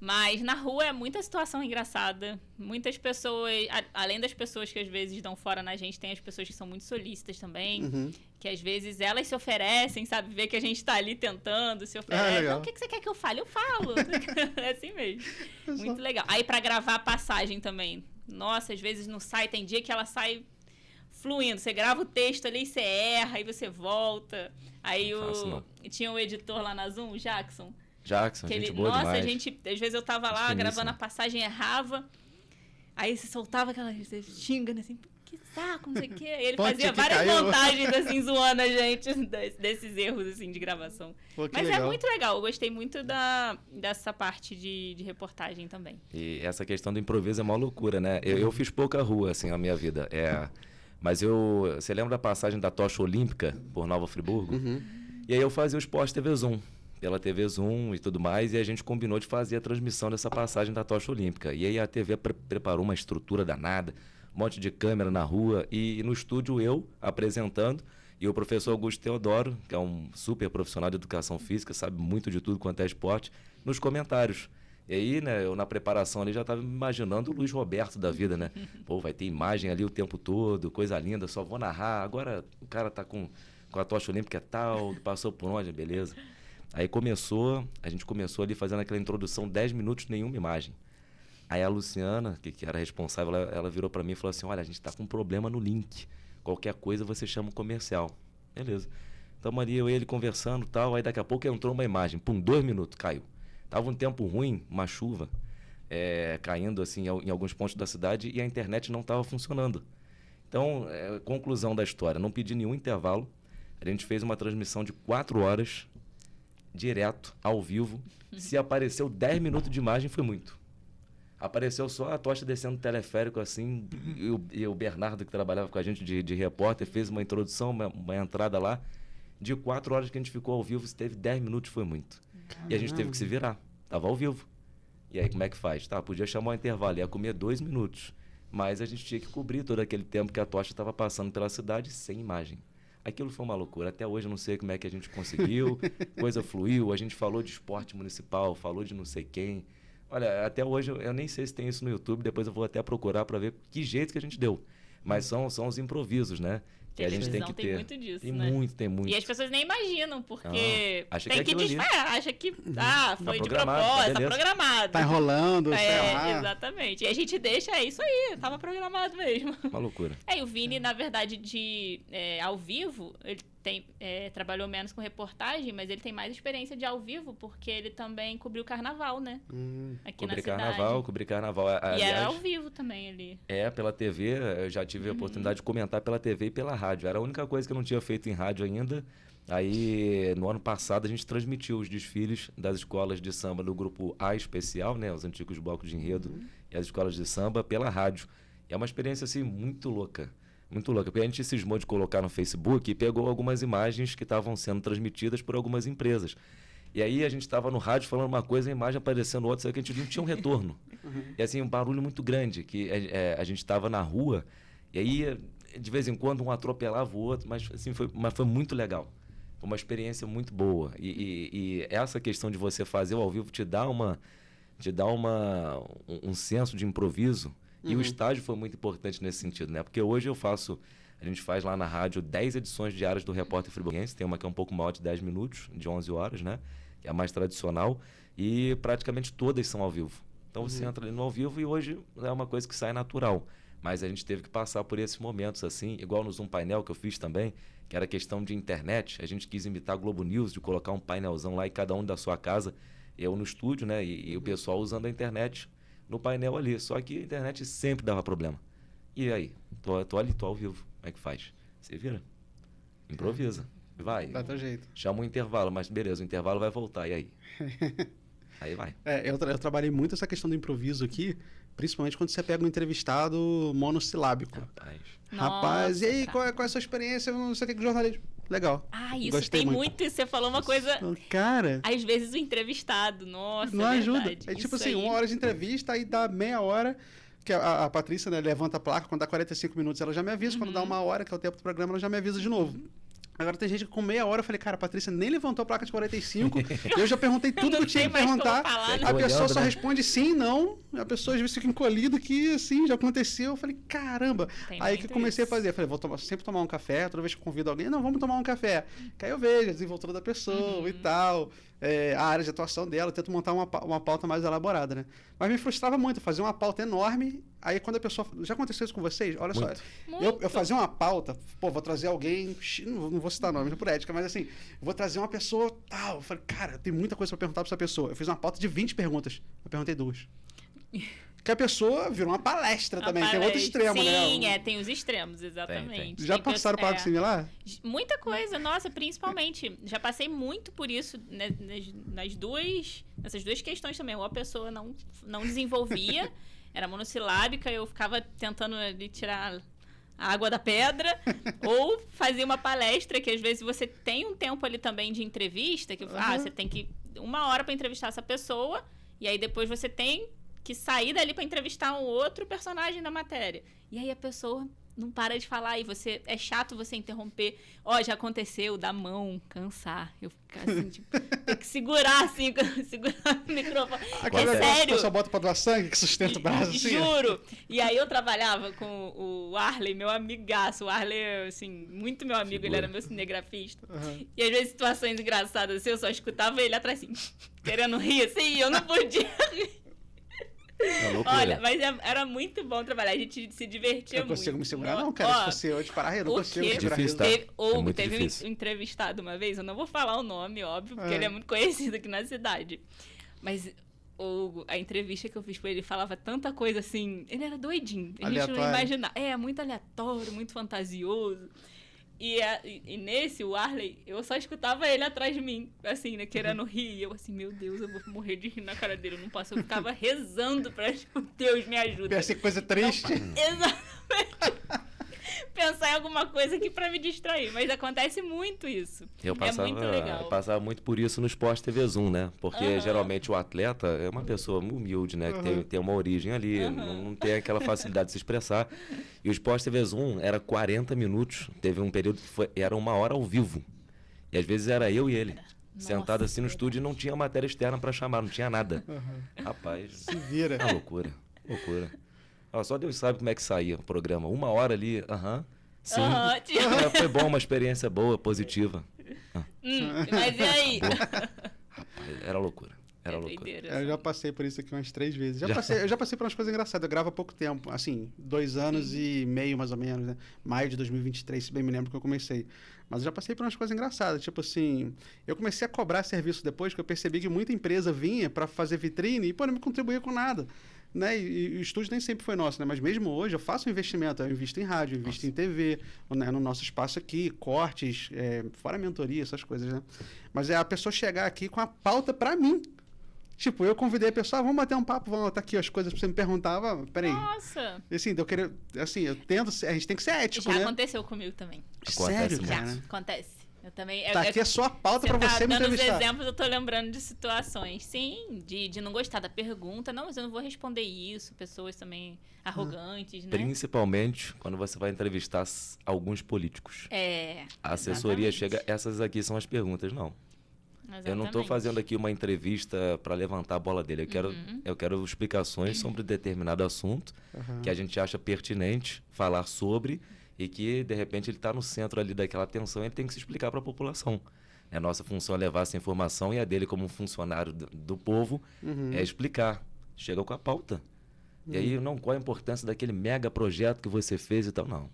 S5: Mas na rua é muita situação engraçada. Muitas pessoas, além das pessoas que às vezes dão fora na gente, tem as pessoas que são muito solícitas também. Que às vezes elas se oferecem, sabe? Vê que a gente tá ali tentando, se oferece. Não, o que você quer que eu fale? Eu falo. É assim mesmo. Muito legal. Aí pra gravar a passagem também. Nossa, às vezes não sai. Tem dia que ela sai fluindo. Você grava o texto ali, você erra, aí você volta. Aí tinha o editor lá na Zoom, o Jackson, gente boa demais. Às vezes eu tava lá gravando a passagem, errava, aí você soltava aquela, você xinga, né, assim, que saco, não sei o quê. Ele
S3: Ponte
S5: fazia
S3: que
S5: várias
S3: caiu.
S5: montagens, assim, zoando a gente desses erros, assim, de gravação.
S3: Pô, que
S5: Mas
S3: legal.
S5: é muito legal, eu gostei muito dessa parte de reportagem também.
S4: E essa questão do improviso é uma loucura, né? Eu fiz pouca rua, assim, na minha vida. Mas você lembra da passagem da tocha olímpica por Nova Friburgo? E aí eu fazia o Esporte TV Zoom, pela TV Zoom e tudo mais, e a gente combinou de fazer a transmissão dessa passagem da tocha olímpica. E aí a TV preparou uma estrutura danada, um monte de câmera na rua, e no estúdio eu apresentando, e o professor Augusto Teodoro, que é um super profissional de educação física, sabe muito de tudo quanto é esporte, nos comentários. E aí, né, eu na preparação ali já estava me imaginando o Luiz Roberto da vida, né? Pô, vai ter imagem ali o tempo todo, coisa linda, só vou narrar. Agora o cara tá com a tocha olímpica e tal, passou por onde, beleza. Aí a gente começou ali fazendo aquela introdução, 10 minutos, nenhuma imagem. Aí a Luciana, que era responsável, ela virou para mim e falou assim, olha, a gente tá com um problema no link. Qualquer coisa você chama o comercial. Beleza. Então, Maria, eu e ele conversando e tal, aí daqui a pouco entrou uma imagem, pum, 2 minutos, caiu. Tava um tempo ruim, uma chuva, caindo assim em alguns pontos da cidade e a internet não estava funcionando. Então, conclusão da história, não pedi nenhum intervalo. A gente fez uma transmissão de 4 horas, direto, ao vivo. Se apareceu 10 minutos de imagem, foi muito. Apareceu só a tocha descendo o teleférico assim, e o Bernardo, que trabalhava com a gente de repórter, fez uma introdução, uma entrada lá. De 4 horas que a gente ficou ao vivo, se teve 10 minutos, foi muito. E a gente teve que se virar. Tava ao vivo. E aí, como é que faz? Tá, podia chamar o intervalo, ia comer 2 minutos. Mas a gente tinha que cobrir todo aquele tempo que a tocha estava passando pela cidade sem imagem. Aquilo foi uma loucura. Até hoje eu não sei como é que a gente conseguiu. Coisa fluiu. A gente falou de esporte municipal, falou de não sei quem. Olha, até hoje eu nem sei se tem isso no YouTube. Depois eu vou até procurar para ver que jeito que a gente deu. Mas são os improvisos, né? Que a gente tem que ter.
S5: Tem muito disso,
S4: tem
S5: né?
S4: Tem muito.
S5: E as pessoas nem imaginam, porque
S4: acha
S5: tem
S4: que
S5: que
S4: aquilo
S5: acha que foi de
S4: programado,
S5: propósito, tá
S4: beleza.
S5: programado.
S3: Tá enrolando, sei lá.
S5: Exatamente. E a gente deixa, isso aí, tava programado mesmo.
S4: Uma loucura.
S5: E o Vini, na verdade, ao vivo, ele trabalhou menos com reportagem, mas ele tem mais experiência de ao vivo, porque ele também cobriu carnaval, né? Aqui na cidade.
S4: Cobri carnaval.
S5: E
S4: Aliás,
S5: era ao vivo também ali.
S4: Pela TV, eu já tive a oportunidade de comentar pela TV e pela rádio. Era a única coisa que eu não tinha feito em rádio ainda. Aí, no ano passado, a gente transmitiu os desfiles das escolas de samba do grupo A Especial, né? Os antigos blocos de enredo e as escolas de samba pela rádio. E é uma experiência, assim, muito louca. Muito louca, porque a gente cismou de colocar no Facebook e pegou algumas imagens que estavam sendo transmitidas por algumas empresas. E aí a gente estava no rádio falando uma coisa, a imagem aparecendo outra, só que a gente não tinha um retorno. E assim, um barulho muito grande, que a gente estava na rua, e aí de vez em quando um atropelava o outro, mas assim, foi muito legal. Foi uma experiência muito boa. E essa questão de você fazer o ao vivo te dá um senso de improviso. E o estágio foi muito importante nesse sentido, né? Porque hoje a gente faz lá na rádio 10 edições diárias do Repórter Friburguense, tem uma que é um pouco maior de 10 minutos, de 11 horas, né? Que é a mais tradicional, e praticamente todas são ao vivo. Então você entra ali no ao vivo e hoje é uma coisa que sai natural. Mas a gente teve que passar por esses momentos, assim, igual no Zoom Painel que eu fiz também, que era questão de internet. A gente quis imitar a Globo News, de colocar um painelzão lá e cada um da sua casa, eu no estúdio, né? E o pessoal usando a internet no painel ali. Só que a internet sempre dava problema. E aí? Tô ali, tô ao vivo. Como é que faz? Você vira. Improvisa. Vai.
S3: Dá teu jeito.
S4: Chama um intervalo, mas beleza, o intervalo vai voltar. E aí? Aí vai.
S3: Eu trabalhei muito essa questão do improviso aqui, principalmente quando você pega um entrevistado monossilábico. Rapaz, e aí, qual é a sua experiência? Não sei o que de jornalismo. Legal.
S5: Isso
S3: Gostei
S5: tem
S3: muito.
S5: Você falou uma coisa.
S3: Cara.
S5: Às vezes o entrevistado, nossa.
S3: Não ajuda.
S5: Verdade.
S3: É tipo
S5: Isso
S3: assim,
S5: aí.
S3: 1 hora de entrevista, aí dá meia hora. Que a Patrícia, né, levanta a placa, quando dá 45 minutos ela já me avisa, quando dá 1 hora, que é o tempo do programa, ela já me avisa de novo. Agora tem gente que com meia hora eu falei, cara, a Patrícia nem levantou a placa de 45, eu já perguntei tudo que eu tinha que perguntar, a pessoa só responde sim, não, a pessoa às vezes fica encolhida que assim, já aconteceu, eu falei, caramba. Aí que eu comecei a fazer, falei, sempre tomar um café, toda vez que eu convido alguém, não, vamos tomar um café. Que aí eu vejo a desenvoltura da pessoa e tal, a área de atuação dela, eu tento montar uma pauta mais elaborada, né? Mas me frustrava muito, eu fazia uma pauta enorme, aí quando a pessoa... Já aconteceu isso com vocês? Olha só, eu fazia uma pauta, vou trazer alguém, não vou citar nomes por ética, mas assim, vou trazer uma pessoa tal. Eu falei, cara, tem muita coisa pra perguntar pra essa pessoa. Eu fiz uma pauta de 20 perguntas, eu perguntei 2. que a pessoa vira uma palestra
S5: A
S3: também. Tem outro
S5: palestra.
S3: extremo, né?
S5: Sim, tem os extremos, exatamente.
S3: Já
S5: Tem
S3: passaram por algo similar?
S5: Muita coisa, nossa, principalmente. Já passei muito por isso nessas duas questões também. Ou a pessoa não desenvolvia, era monossilábica, eu ficava tentando ali tirar a água da pedra, ou fazia uma palestra, que às vezes você tem um tempo ali também de entrevista, que você tem que 1 hora para entrevistar essa pessoa, e aí depois você tem que sair dali para entrevistar um outro personagem da matéria. E aí a pessoa não para de falar, e é chato você interromper. Já aconteceu, da mão, cansar. Eu ficar assim, tipo, ter que segurar o microfone.
S3: Aquele
S5: é
S3: negócio que
S5: sério.
S3: você bota pra doar sangue, que sustenta o braço assim.
S5: Juro. E aí eu trabalhava com o Arley, meu amigaço. O Arley, assim, muito meu amigo, ele era meu cinegrafista. E às vezes situações engraçadas assim, eu só escutava ele atrás assim, querendo rir assim, e eu não podia rir. Olha, mas era muito bom trabalhar, a gente se divertia muito.
S3: Eu consigo me segurar, não, cara. Se fosse eu de parar, eu não consigo me segurar.
S4: Difícil, tá?
S5: Teve um entrevistado uma vez, eu não vou falar o nome, óbvio, porque ele é muito conhecido aqui na cidade. Mas a entrevista que eu fiz com ele falava tanta coisa assim, ele era doidinho. A gente não imaginava. Muito aleatório, muito fantasioso. E nesse, o Arley, eu só escutava ele atrás de mim, assim, né, querendo rir. E eu assim, meu Deus, eu vou morrer de rir na cara dele. Eu não posso, eu ficava rezando pra Deus me ajuda.
S3: Essa coisa triste.
S5: Exatamente. Pensar em alguma coisa aqui pra me distrair. Mas acontece muito isso. É muito legal.
S4: Eu passava muito por isso no Esporte TV Zoom, né? Porque geralmente o atleta é uma pessoa humilde, né? Que tem uma origem ali, não tem aquela facilidade de se expressar. E o Esporte TV Zoom era 40 minutos. Teve um período que era 1 hora ao vivo. E às vezes era eu e ele. Sentado assim no estúdio e não tinha matéria externa pra chamar, não tinha nada. Rapaz,
S3: se vira.
S4: É loucura. Só Deus sabe como é que saía o programa. 1 hora ali, sim. Foi bom, uma experiência boa, positiva.
S5: Mas e aí?
S4: Rapaz, era loucura.
S3: Eu já passei por isso aqui umas 3 vezes. Eu já passei por umas coisas engraçadas. Eu gravo há pouco tempo, assim, 2 anos e meio, mais ou menos, né? Maio de 2023, se bem me lembro que eu comecei. Mas eu já passei por umas coisas engraçadas. Tipo assim, eu comecei a cobrar serviço depois, que eu percebi que muita empresa vinha para fazer vitrine e, não me contribuía com nada. Né? E o estúdio nem sempre foi nosso, né? Mas mesmo hoje eu faço um investimento, eu invisto em rádio, eu invisto em TV, né? No nosso espaço aqui, cortes, fora mentoria, essas coisas, né? Mas a pessoa chegar aqui com a pauta para mim. Tipo, eu convidei a pessoa, vamos bater um papo, vamos botar aqui as coisas pra você me perguntar. Peraí.
S5: Nossa!
S3: Assim, eu tento, a gente tem que ser ético,
S5: Já
S3: né?
S5: aconteceu comigo também.
S3: Sério,
S5: Já,
S3: cara?
S5: acontece. Eu também.
S3: Tá aqui a sua pauta pra você me entrevistar.
S5: Dando os exemplos, eu tô lembrando de situações, sim, de não gostar da pergunta. Não, mas eu não vou responder isso. Pessoas também arrogantes, né?
S4: Principalmente quando você vai entrevistar alguns políticos. A assessoria chega, essas aqui são as perguntas, não.
S5: Exatamente.
S4: Eu não estou fazendo aqui uma entrevista para levantar a bola dele. Eu quero explicações sobre determinado assunto que a gente acha pertinente falar sobre e que, de repente, ele está no centro ali daquela atenção e ele tem que se explicar para a população. A nossa função é levar essa informação e a dele, como funcionário do povo, é explicar. Chega com a pauta. E aí, qual a importância daquele mega projeto que você fez e tal? Não.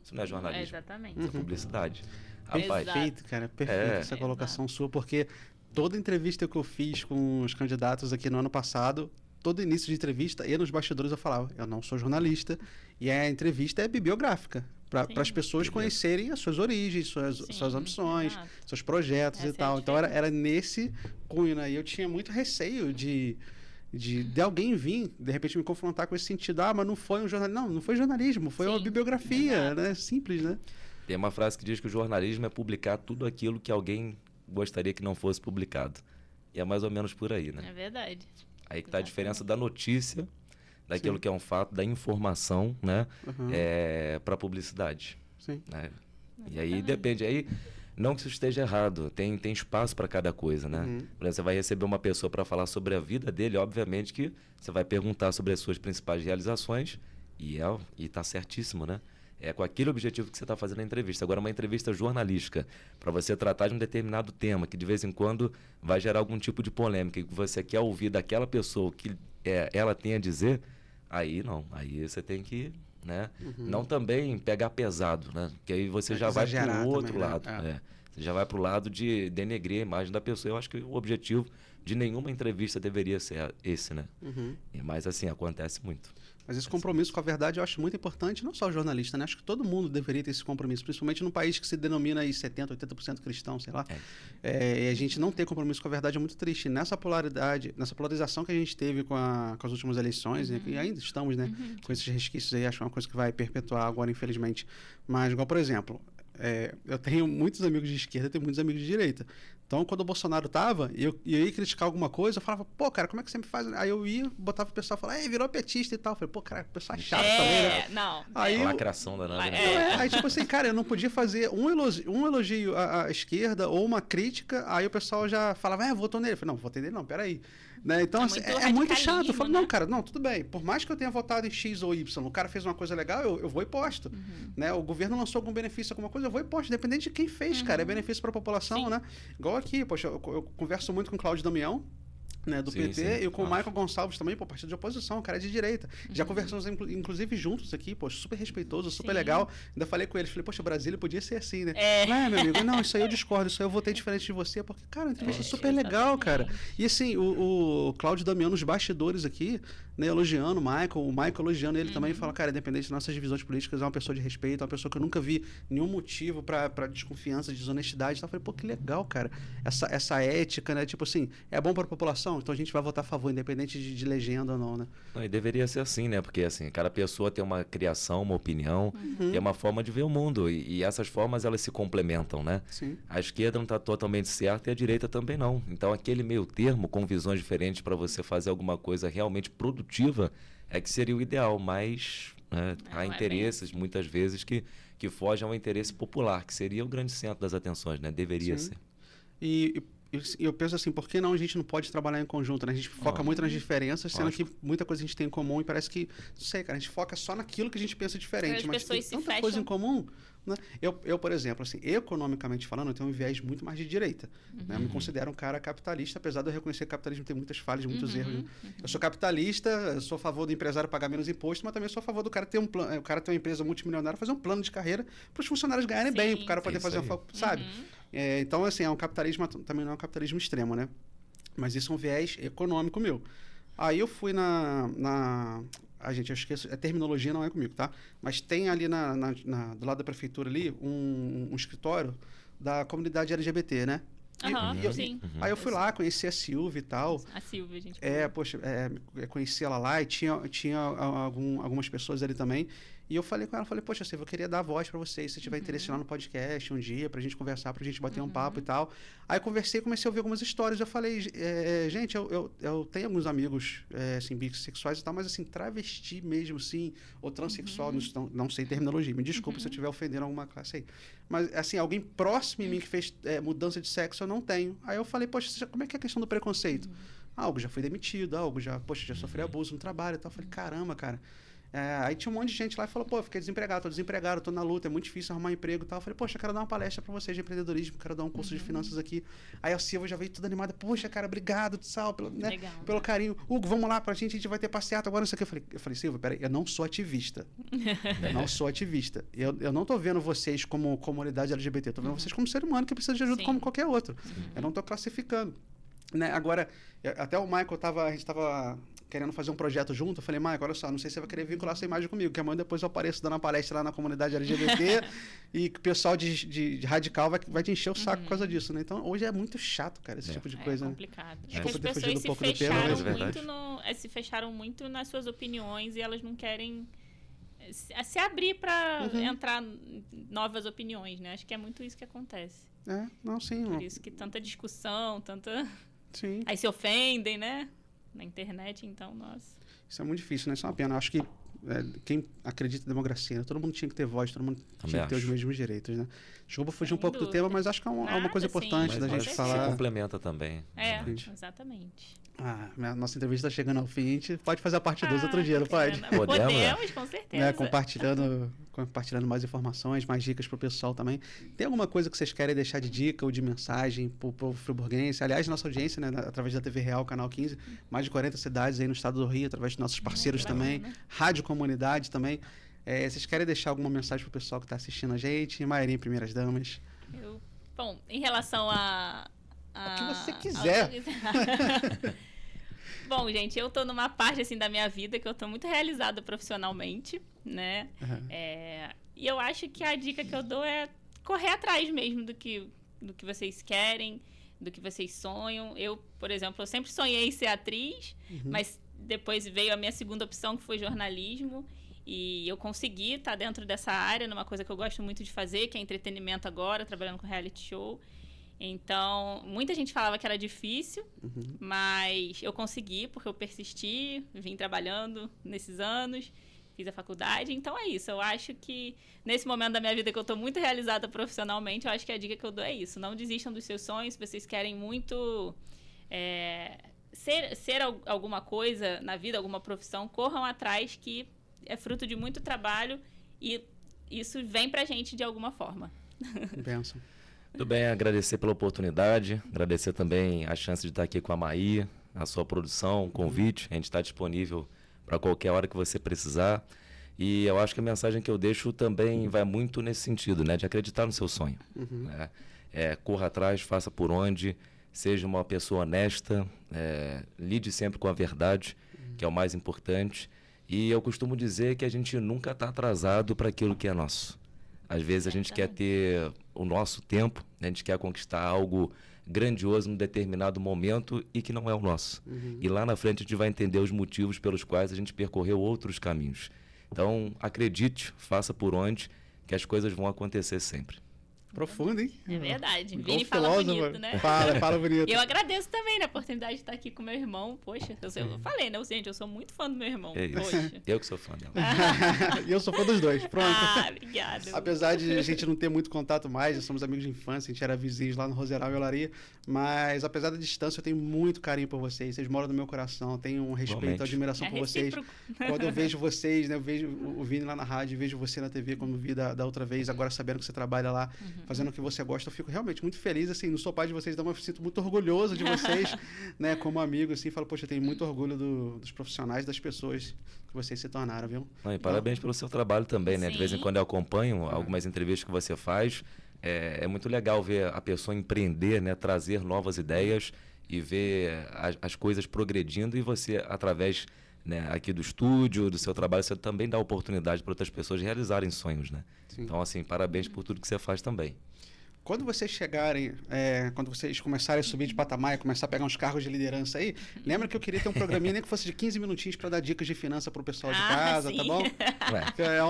S4: Isso não é jornalismo.
S5: Exatamente.
S4: Isso é publicidade.
S5: Rapaz,
S3: Perfeito, cara. Perfeito essa colocação sua, porque toda entrevista que eu fiz com os candidatos aqui no ano passado, todo início de entrevista e nos bastidores eu falava, eu não sou jornalista, e a entrevista é bibliográfica, para as pessoas conhecerem as suas origens, suas ambições, seus projetos e tal. Então era nesse cunho, né? E eu tinha muito receio de alguém vir, de repente, me confrontar com esse sentido. Mas não foi um jornalismo. Não foi jornalismo, foi uma bibliografia, né? Simples, né?
S4: Tem uma frase que diz que o jornalismo é publicar tudo aquilo que alguém gostaria que não fosse publicado. E é mais ou menos por aí, né?
S5: É verdade.
S4: Aí que está a diferença da notícia, daquilo que é um fato, da informação, né? Para a publicidade.
S3: Sim.
S4: Né? E aí depende. Aí, não que isso esteja errado, tem espaço para cada coisa, né? Por exemplo, você vai receber uma pessoa para falar sobre a vida dele, obviamente que você vai perguntar sobre as suas principais realizações e está certíssimo, né? É com aquele objetivo que você está fazendo a entrevista. Agora, uma entrevista jornalística, para você tratar de um determinado tema, que de vez em quando vai gerar algum tipo de polêmica, que você quer ouvir daquela pessoa o que ela tem a dizer, aí não. Aí você tem que, né? Não também pegar pesado, né? Porque aí você já vai para o outro lado. Você já vai para o lado de denegrir a imagem da pessoa. Eu acho que o objetivo de nenhuma entrevista deveria ser esse, né?
S3: Uhum.
S4: Mas assim, acontece muito.
S3: Mas esse compromisso com a verdade eu acho muito importante, não só o jornalista, né? Acho que todo mundo deveria ter esse compromisso, principalmente num país que se denomina aí 70%, 80% cristão, sei lá. E a gente não ter compromisso com a verdade é muito triste. Nessa polarização que a gente teve com as últimas eleições, e ainda estamos, né? Com esses resquícios aí, acho que é uma coisa que vai perpetuar agora, infelizmente. Mas, igual, por exemplo, eu tenho muitos amigos de esquerda e tenho muitos amigos de direita. Então, quando o Bolsonaro tava, eu ia criticar alguma coisa, eu falava, pô, cara, como é que você me faz? Aí eu ia, botava o pessoal e falava, virou petista e tal. Eu falei, pô, cara, o pessoal é chato também, né?
S5: Não.
S3: Aí
S4: Lacração danada.
S3: Aí, tipo assim, cara, eu não podia fazer um elogio à esquerda ou uma crítica, aí o pessoal já falava, votou nele. Eu falei, não, votei nele não, peraí. Né? Então, assim, é muito chato. Eu falo, não, cara, não, tudo bem. Por mais que eu tenha votado em X ou Y, o cara fez uma coisa legal, eu vou e posto. Né? O governo lançou algum benefício, alguma coisa, eu vou e posto, independente de quem fez, cara. É benefício para a população, né? Igual aqui, poxa, eu converso muito com o Cláudio Damião, né, do PT, e com o Michael Gonçalves também, partido de oposição, cara de direita. Já conversamos, inclusive, juntos aqui, poxa, super respeitoso, super legal. Ainda falei com eles, falei, poxa, Brasília podia ser assim, né? Meu amigo, não, isso aí eu discordo, isso aí eu votei diferente de você, porque, cara, a entrevista é super legal, cara. E assim, o Cláudio Damião nos bastidores aqui, né, elogiando o Michael elogiando ele também, fala, cara, independente das nossas divisões políticas, é uma pessoa de respeito, é uma pessoa que eu nunca vi nenhum motivo pra desconfiança, desonestidade. Então eu falei, pô, que legal, cara. Essa ética, né? Tipo assim, é bom pra população, então a gente vai votar a favor, independente de legenda ou não, né?
S4: E deveria ser assim, né? Porque assim, cada pessoa tem uma criação, uma opinião, tem uma forma de ver o mundo. E essas formas, elas se complementam, né?
S3: Sim.
S4: A esquerda não está totalmente certa e a direita também não. Então, aquele meio termo, com visões diferentes para você fazer alguma coisa realmente produtiva, é que seria o ideal. Mas há interesses, muitas vezes, que fogem ao interesse popular, que seria o grande centro das atenções, né? Deveria ser.
S3: E eu penso assim, por que não a gente não pode trabalhar em conjunto, né? A gente foca muito nas diferenças, sendo que muita coisa a gente tem em comum e parece que, não sei, cara, a gente foca só naquilo que a gente pensa diferente, mas tem tanta coisa em comum, né? Eu, por exemplo, assim, economicamente falando, eu tenho um viés muito mais de direita, né? Eu me considero um cara capitalista, apesar de eu reconhecer que o capitalismo tem muitas falhas, muitos erros, né? Eu sou capitalista, eu sou a favor do empresário pagar menos imposto, mas também sou a favor do cara ter um plano, o cara ter uma empresa multimilionária, fazer um plano de carreira para os funcionários ganharem bem, para o cara poder fazer sabe? Então, assim, um capitalismo também não é um capitalismo extremo, né? Mas isso é um viés econômico meu. Aí eu fui gente, eu esqueço, a terminologia não é comigo, tá? Mas tem ali do lado da prefeitura ali um escritório da comunidade LGBT, né?
S5: Sim.
S3: Aí eu fui lá, conheci a Silvia e tal.
S5: A Silvia, gente.
S3: Conheci ela lá e tinha algumas pessoas ali também. E eu falei com ela, poxa, Silvia, eu queria dar voz pra vocês, se tiver interesse lá no podcast um dia, pra gente conversar, pra gente bater um papo e tal. Aí conversei, comecei a ouvir algumas histórias. Eu falei, gente, eu tenho alguns amigos, assim, bissexuais e tal, mas assim, travesti mesmo, sim, ou transexual, não sei terminologia, me desculpa se eu estiver ofendendo alguma classe aí. Mas, assim, alguém próximo em mim que fez mudança de sexo, eu não tenho. Aí eu falei, poxa, como é que é a questão do preconceito? Algo já foi demitido, já sofri abuso no trabalho e tal. Eu falei, caramba, cara. Aí tinha um monte de gente lá e falou, pô, eu fiquei tô desempregado, tô na luta, é muito difícil arrumar emprego e tal. Eu falei, poxa, eu quero dar uma palestra pra vocês de empreendedorismo, quero dar um curso de finanças aqui. Aí a Silvia já veio toda animada, poxa, cara, obrigado, Sal, pelo carinho. Hugo, vamos lá a gente vai ter passeata agora, não sei o que. Eu falei, Silvia, peraí, eu não sou ativista. Eu não tô vendo vocês como comunidade LGBT, eu tô vendo vocês como ser humano que precisa de ajuda como qualquer outro. Eu não tô classificando. Né? Agora, até o Michael a gente tava querendo fazer um projeto junto. Eu falei, Michael, olha só, não sei se você vai querer vincular essa imagem comigo, que amanhã depois eu apareço dando uma palestra lá na comunidade LGBT e que o pessoal de radical vai te encher o saco por causa disso, né? Então, hoje é muito chato, cara, esse tipo de coisa.
S5: É complicado.
S3: Né?
S5: É que as pessoas se fecharam muito nas suas opiniões e elas não querem se abrir para entrar novas opiniões, né? Acho que é muito isso que acontece. Por isso que tanta discussão,
S3: Sim.
S5: Aí se ofendem, né? Na internet, então, nossa.
S3: Isso é muito difícil, né? Isso é uma pena. Eu acho que quem acredita em democracia, né? Todo mundo tinha que ter voz, todo mundo tinha que ter os mesmos direitos, né? Desculpa fugir um pouco do tema, mas acho que é uma coisa importante da gente falar.
S4: Se complementa também.
S5: Exatamente.
S3: Nossa entrevista está chegando ao fim. A gente pode fazer a parte 2 outro dia, não pode?
S5: Podemos, com certeza.
S3: Né? Compartilhando mais informações, mais dicas para o pessoal também. Tem alguma coisa que vocês querem deixar de dica ou de mensagem para o povo friburguense? Aliás, nossa audiência, né, através da TV Real, Canal 15, mais de 40 cidades aí no estado do Rio, através de nossos parceiros também, Rádio Comunidade também. Vocês querem deixar alguma mensagem para o pessoal que está assistindo a gente? Maioria em Primeiras Damas.
S5: Bom, em relação
S3: O que você quiser.
S5: Bom, gente, eu tô numa parte, assim, da minha vida que eu tô muito realizada profissionalmente, né?
S3: Uhum.
S5: E eu acho que a dica que eu dou é correr atrás mesmo do que vocês querem, do que vocês sonham. Eu, por exemplo, eu sempre sonhei em ser atriz, mas depois veio a minha segunda opção, que foi jornalismo. E eu consegui estar dentro dessa área, numa coisa que eu gosto muito de fazer, que é entretenimento agora, trabalhando com reality show. Então, muita gente falava que era difícil, mas eu consegui, porque eu persisti, vim trabalhando nesses anos, fiz a faculdade. Então, é isso. Eu acho que, nesse momento da minha vida que eu estou muito realizada profissionalmente, eu acho que a dica que eu dou é isso. Não desistam dos seus sonhos. Se vocês querem muito ser alguma coisa na vida, alguma profissão, corram atrás, que é fruto de muito trabalho e isso vem pra gente de alguma forma.
S3: Benção.
S4: Tudo bem, agradecer pela oportunidade, agradecer também a chance de estar aqui com a Maí, a sua produção, o convite. A gente está disponível para qualquer hora que você precisar. E eu acho que a mensagem que eu deixo também vai muito nesse sentido, né? De acreditar no seu sonho. Né? Corra atrás, faça por onde, seja uma pessoa honesta, lide sempre com a verdade, que é o mais importante. E eu costumo dizer que a gente nunca está atrasado para aquilo que é nosso. Às vezes a gente quer ter o nosso tempo, né? A gente quer conquistar algo grandioso num determinado momento e que não é o nosso. E lá na frente a gente vai entender os motivos pelos quais a gente percorreu outros caminhos. Então, acredite, faça por onde, que as coisas vão acontecer sempre.
S3: Profundo, hein?
S5: É verdade.
S3: Igual
S5: Vini fala
S3: filósofo.
S5: bonito, né?
S3: Fala bonito.
S5: E eu agradeço também a oportunidade de estar aqui com meu irmão. Poxa, eu falei, né, gente? Eu sou muito fã do meu irmão.
S4: É isso.
S5: Poxa.
S4: Eu que sou fã dela.
S3: E eu sou fã dos dois. Pronto.
S5: Obrigada.
S3: Apesar de a gente não ter muito contato mais, nós somos amigos de infância, a gente era vizinhos lá no Roseral e Olaria, mas apesar da distância, eu tenho muito carinho por vocês. Vocês moram no meu coração, tenho um respeito, admiração por vocês. Quando eu vejo vocês, né, eu vejo o Vini lá na rádio, vejo você na TV, como vi da outra vez, agora sabendo que você trabalha lá, fazendo o que você gosta, eu fico realmente muito feliz, assim, não sou pai de vocês, então eu me sinto muito orgulhoso de vocês, né, como amigo, assim, falo, poxa, eu tenho muito orgulho dos profissionais, das pessoas que vocês se tornaram, viu?
S4: E parabéns pelo seu trabalho também, né?
S5: Sim.
S4: De vez em quando eu acompanho algumas entrevistas que você faz. É muito legal ver a pessoa empreender, né? Trazer novas ideias e ver as coisas progredindo, e você, através, né, aqui do estúdio, do seu trabalho, você também dá oportunidade para outras pessoas realizarem sonhos, né?
S3: Sim.
S4: Então, assim, parabéns por tudo que você faz também.
S3: Quando vocês chegarem, quando vocês começarem a subir de patamar e começar a pegar uns cargos de liderança aí, lembra que eu queria ter um programinha nem que fosse de 15 minutinhos para dar dicas de finança pro pessoal de casa,
S5: sim.
S3: tá bom?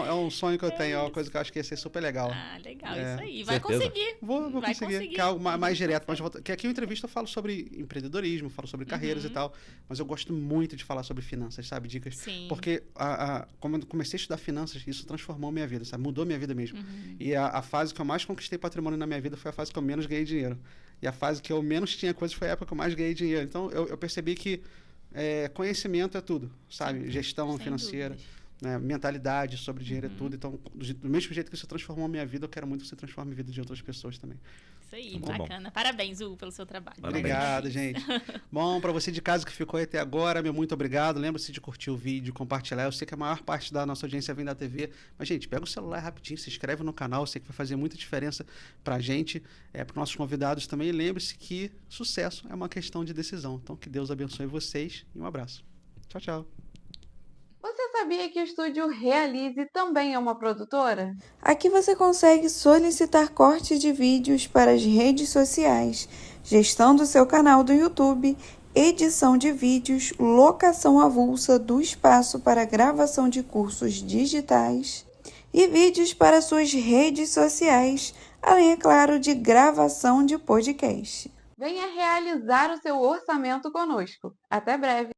S3: É um sonho que eu tenho, é uma coisa que eu acho que ia ser super legal.
S5: Legal, isso aí. Vai
S4: Certeza.
S5: conseguir.
S3: Vou
S5: Vai
S3: conseguir, que é algo mais direto. Mas que aqui em entrevista eu falo sobre empreendedorismo, falo sobre carreiras e tal, mas eu gosto muito de falar sobre finanças, sabe? Dicas.
S5: Sim.
S3: Porque como eu comecei a estudar finanças, isso transformou minha vida, sabe? Mudou minha vida mesmo. E a fase que eu mais conquistei patrimônio na minha vida foi a fase que eu menos ganhei dinheiro. E a fase que eu menos tinha coisas foi a época que eu mais ganhei dinheiro. Então, eu percebi que conhecimento é tudo, sabe? Gestão
S5: Sem
S3: financeira,
S5: dúvidas.
S3: né? Mentalidade sobre dinheiro é tudo. Então, do mesmo jeito que isso transformou a minha vida, eu quero muito que você transforme a vida de outras pessoas também.
S5: Isso aí,
S4: Muito bom.
S5: bacana. Parabéns, Hugo, pelo seu trabalho.
S4: Parabéns.
S3: Obrigado, gente. Bom, para você de casa que ficou aí até agora, meu muito obrigado. Lembre-se de curtir o vídeo, compartilhar. Eu sei que a maior parte da nossa audiência vem da TV, mas, gente, pega o celular rapidinho, se inscreve no canal. Eu sei que vai fazer muita diferença pra gente, para nossos convidados também. E lembre-se que sucesso é uma questão de decisão. Então, que Deus abençoe vocês e um abraço. Tchau, tchau.
S1: Você sabia que o Estúdio Realize também é uma produtora?
S2: Aqui você consegue solicitar corte de vídeos para as redes sociais, gestão do seu canal do YouTube, edição de vídeos, locação avulsa do espaço para gravação de cursos digitais e vídeos para suas redes sociais, além, é claro, de gravação de podcast.
S1: Venha realizar o seu orçamento conosco. Até breve!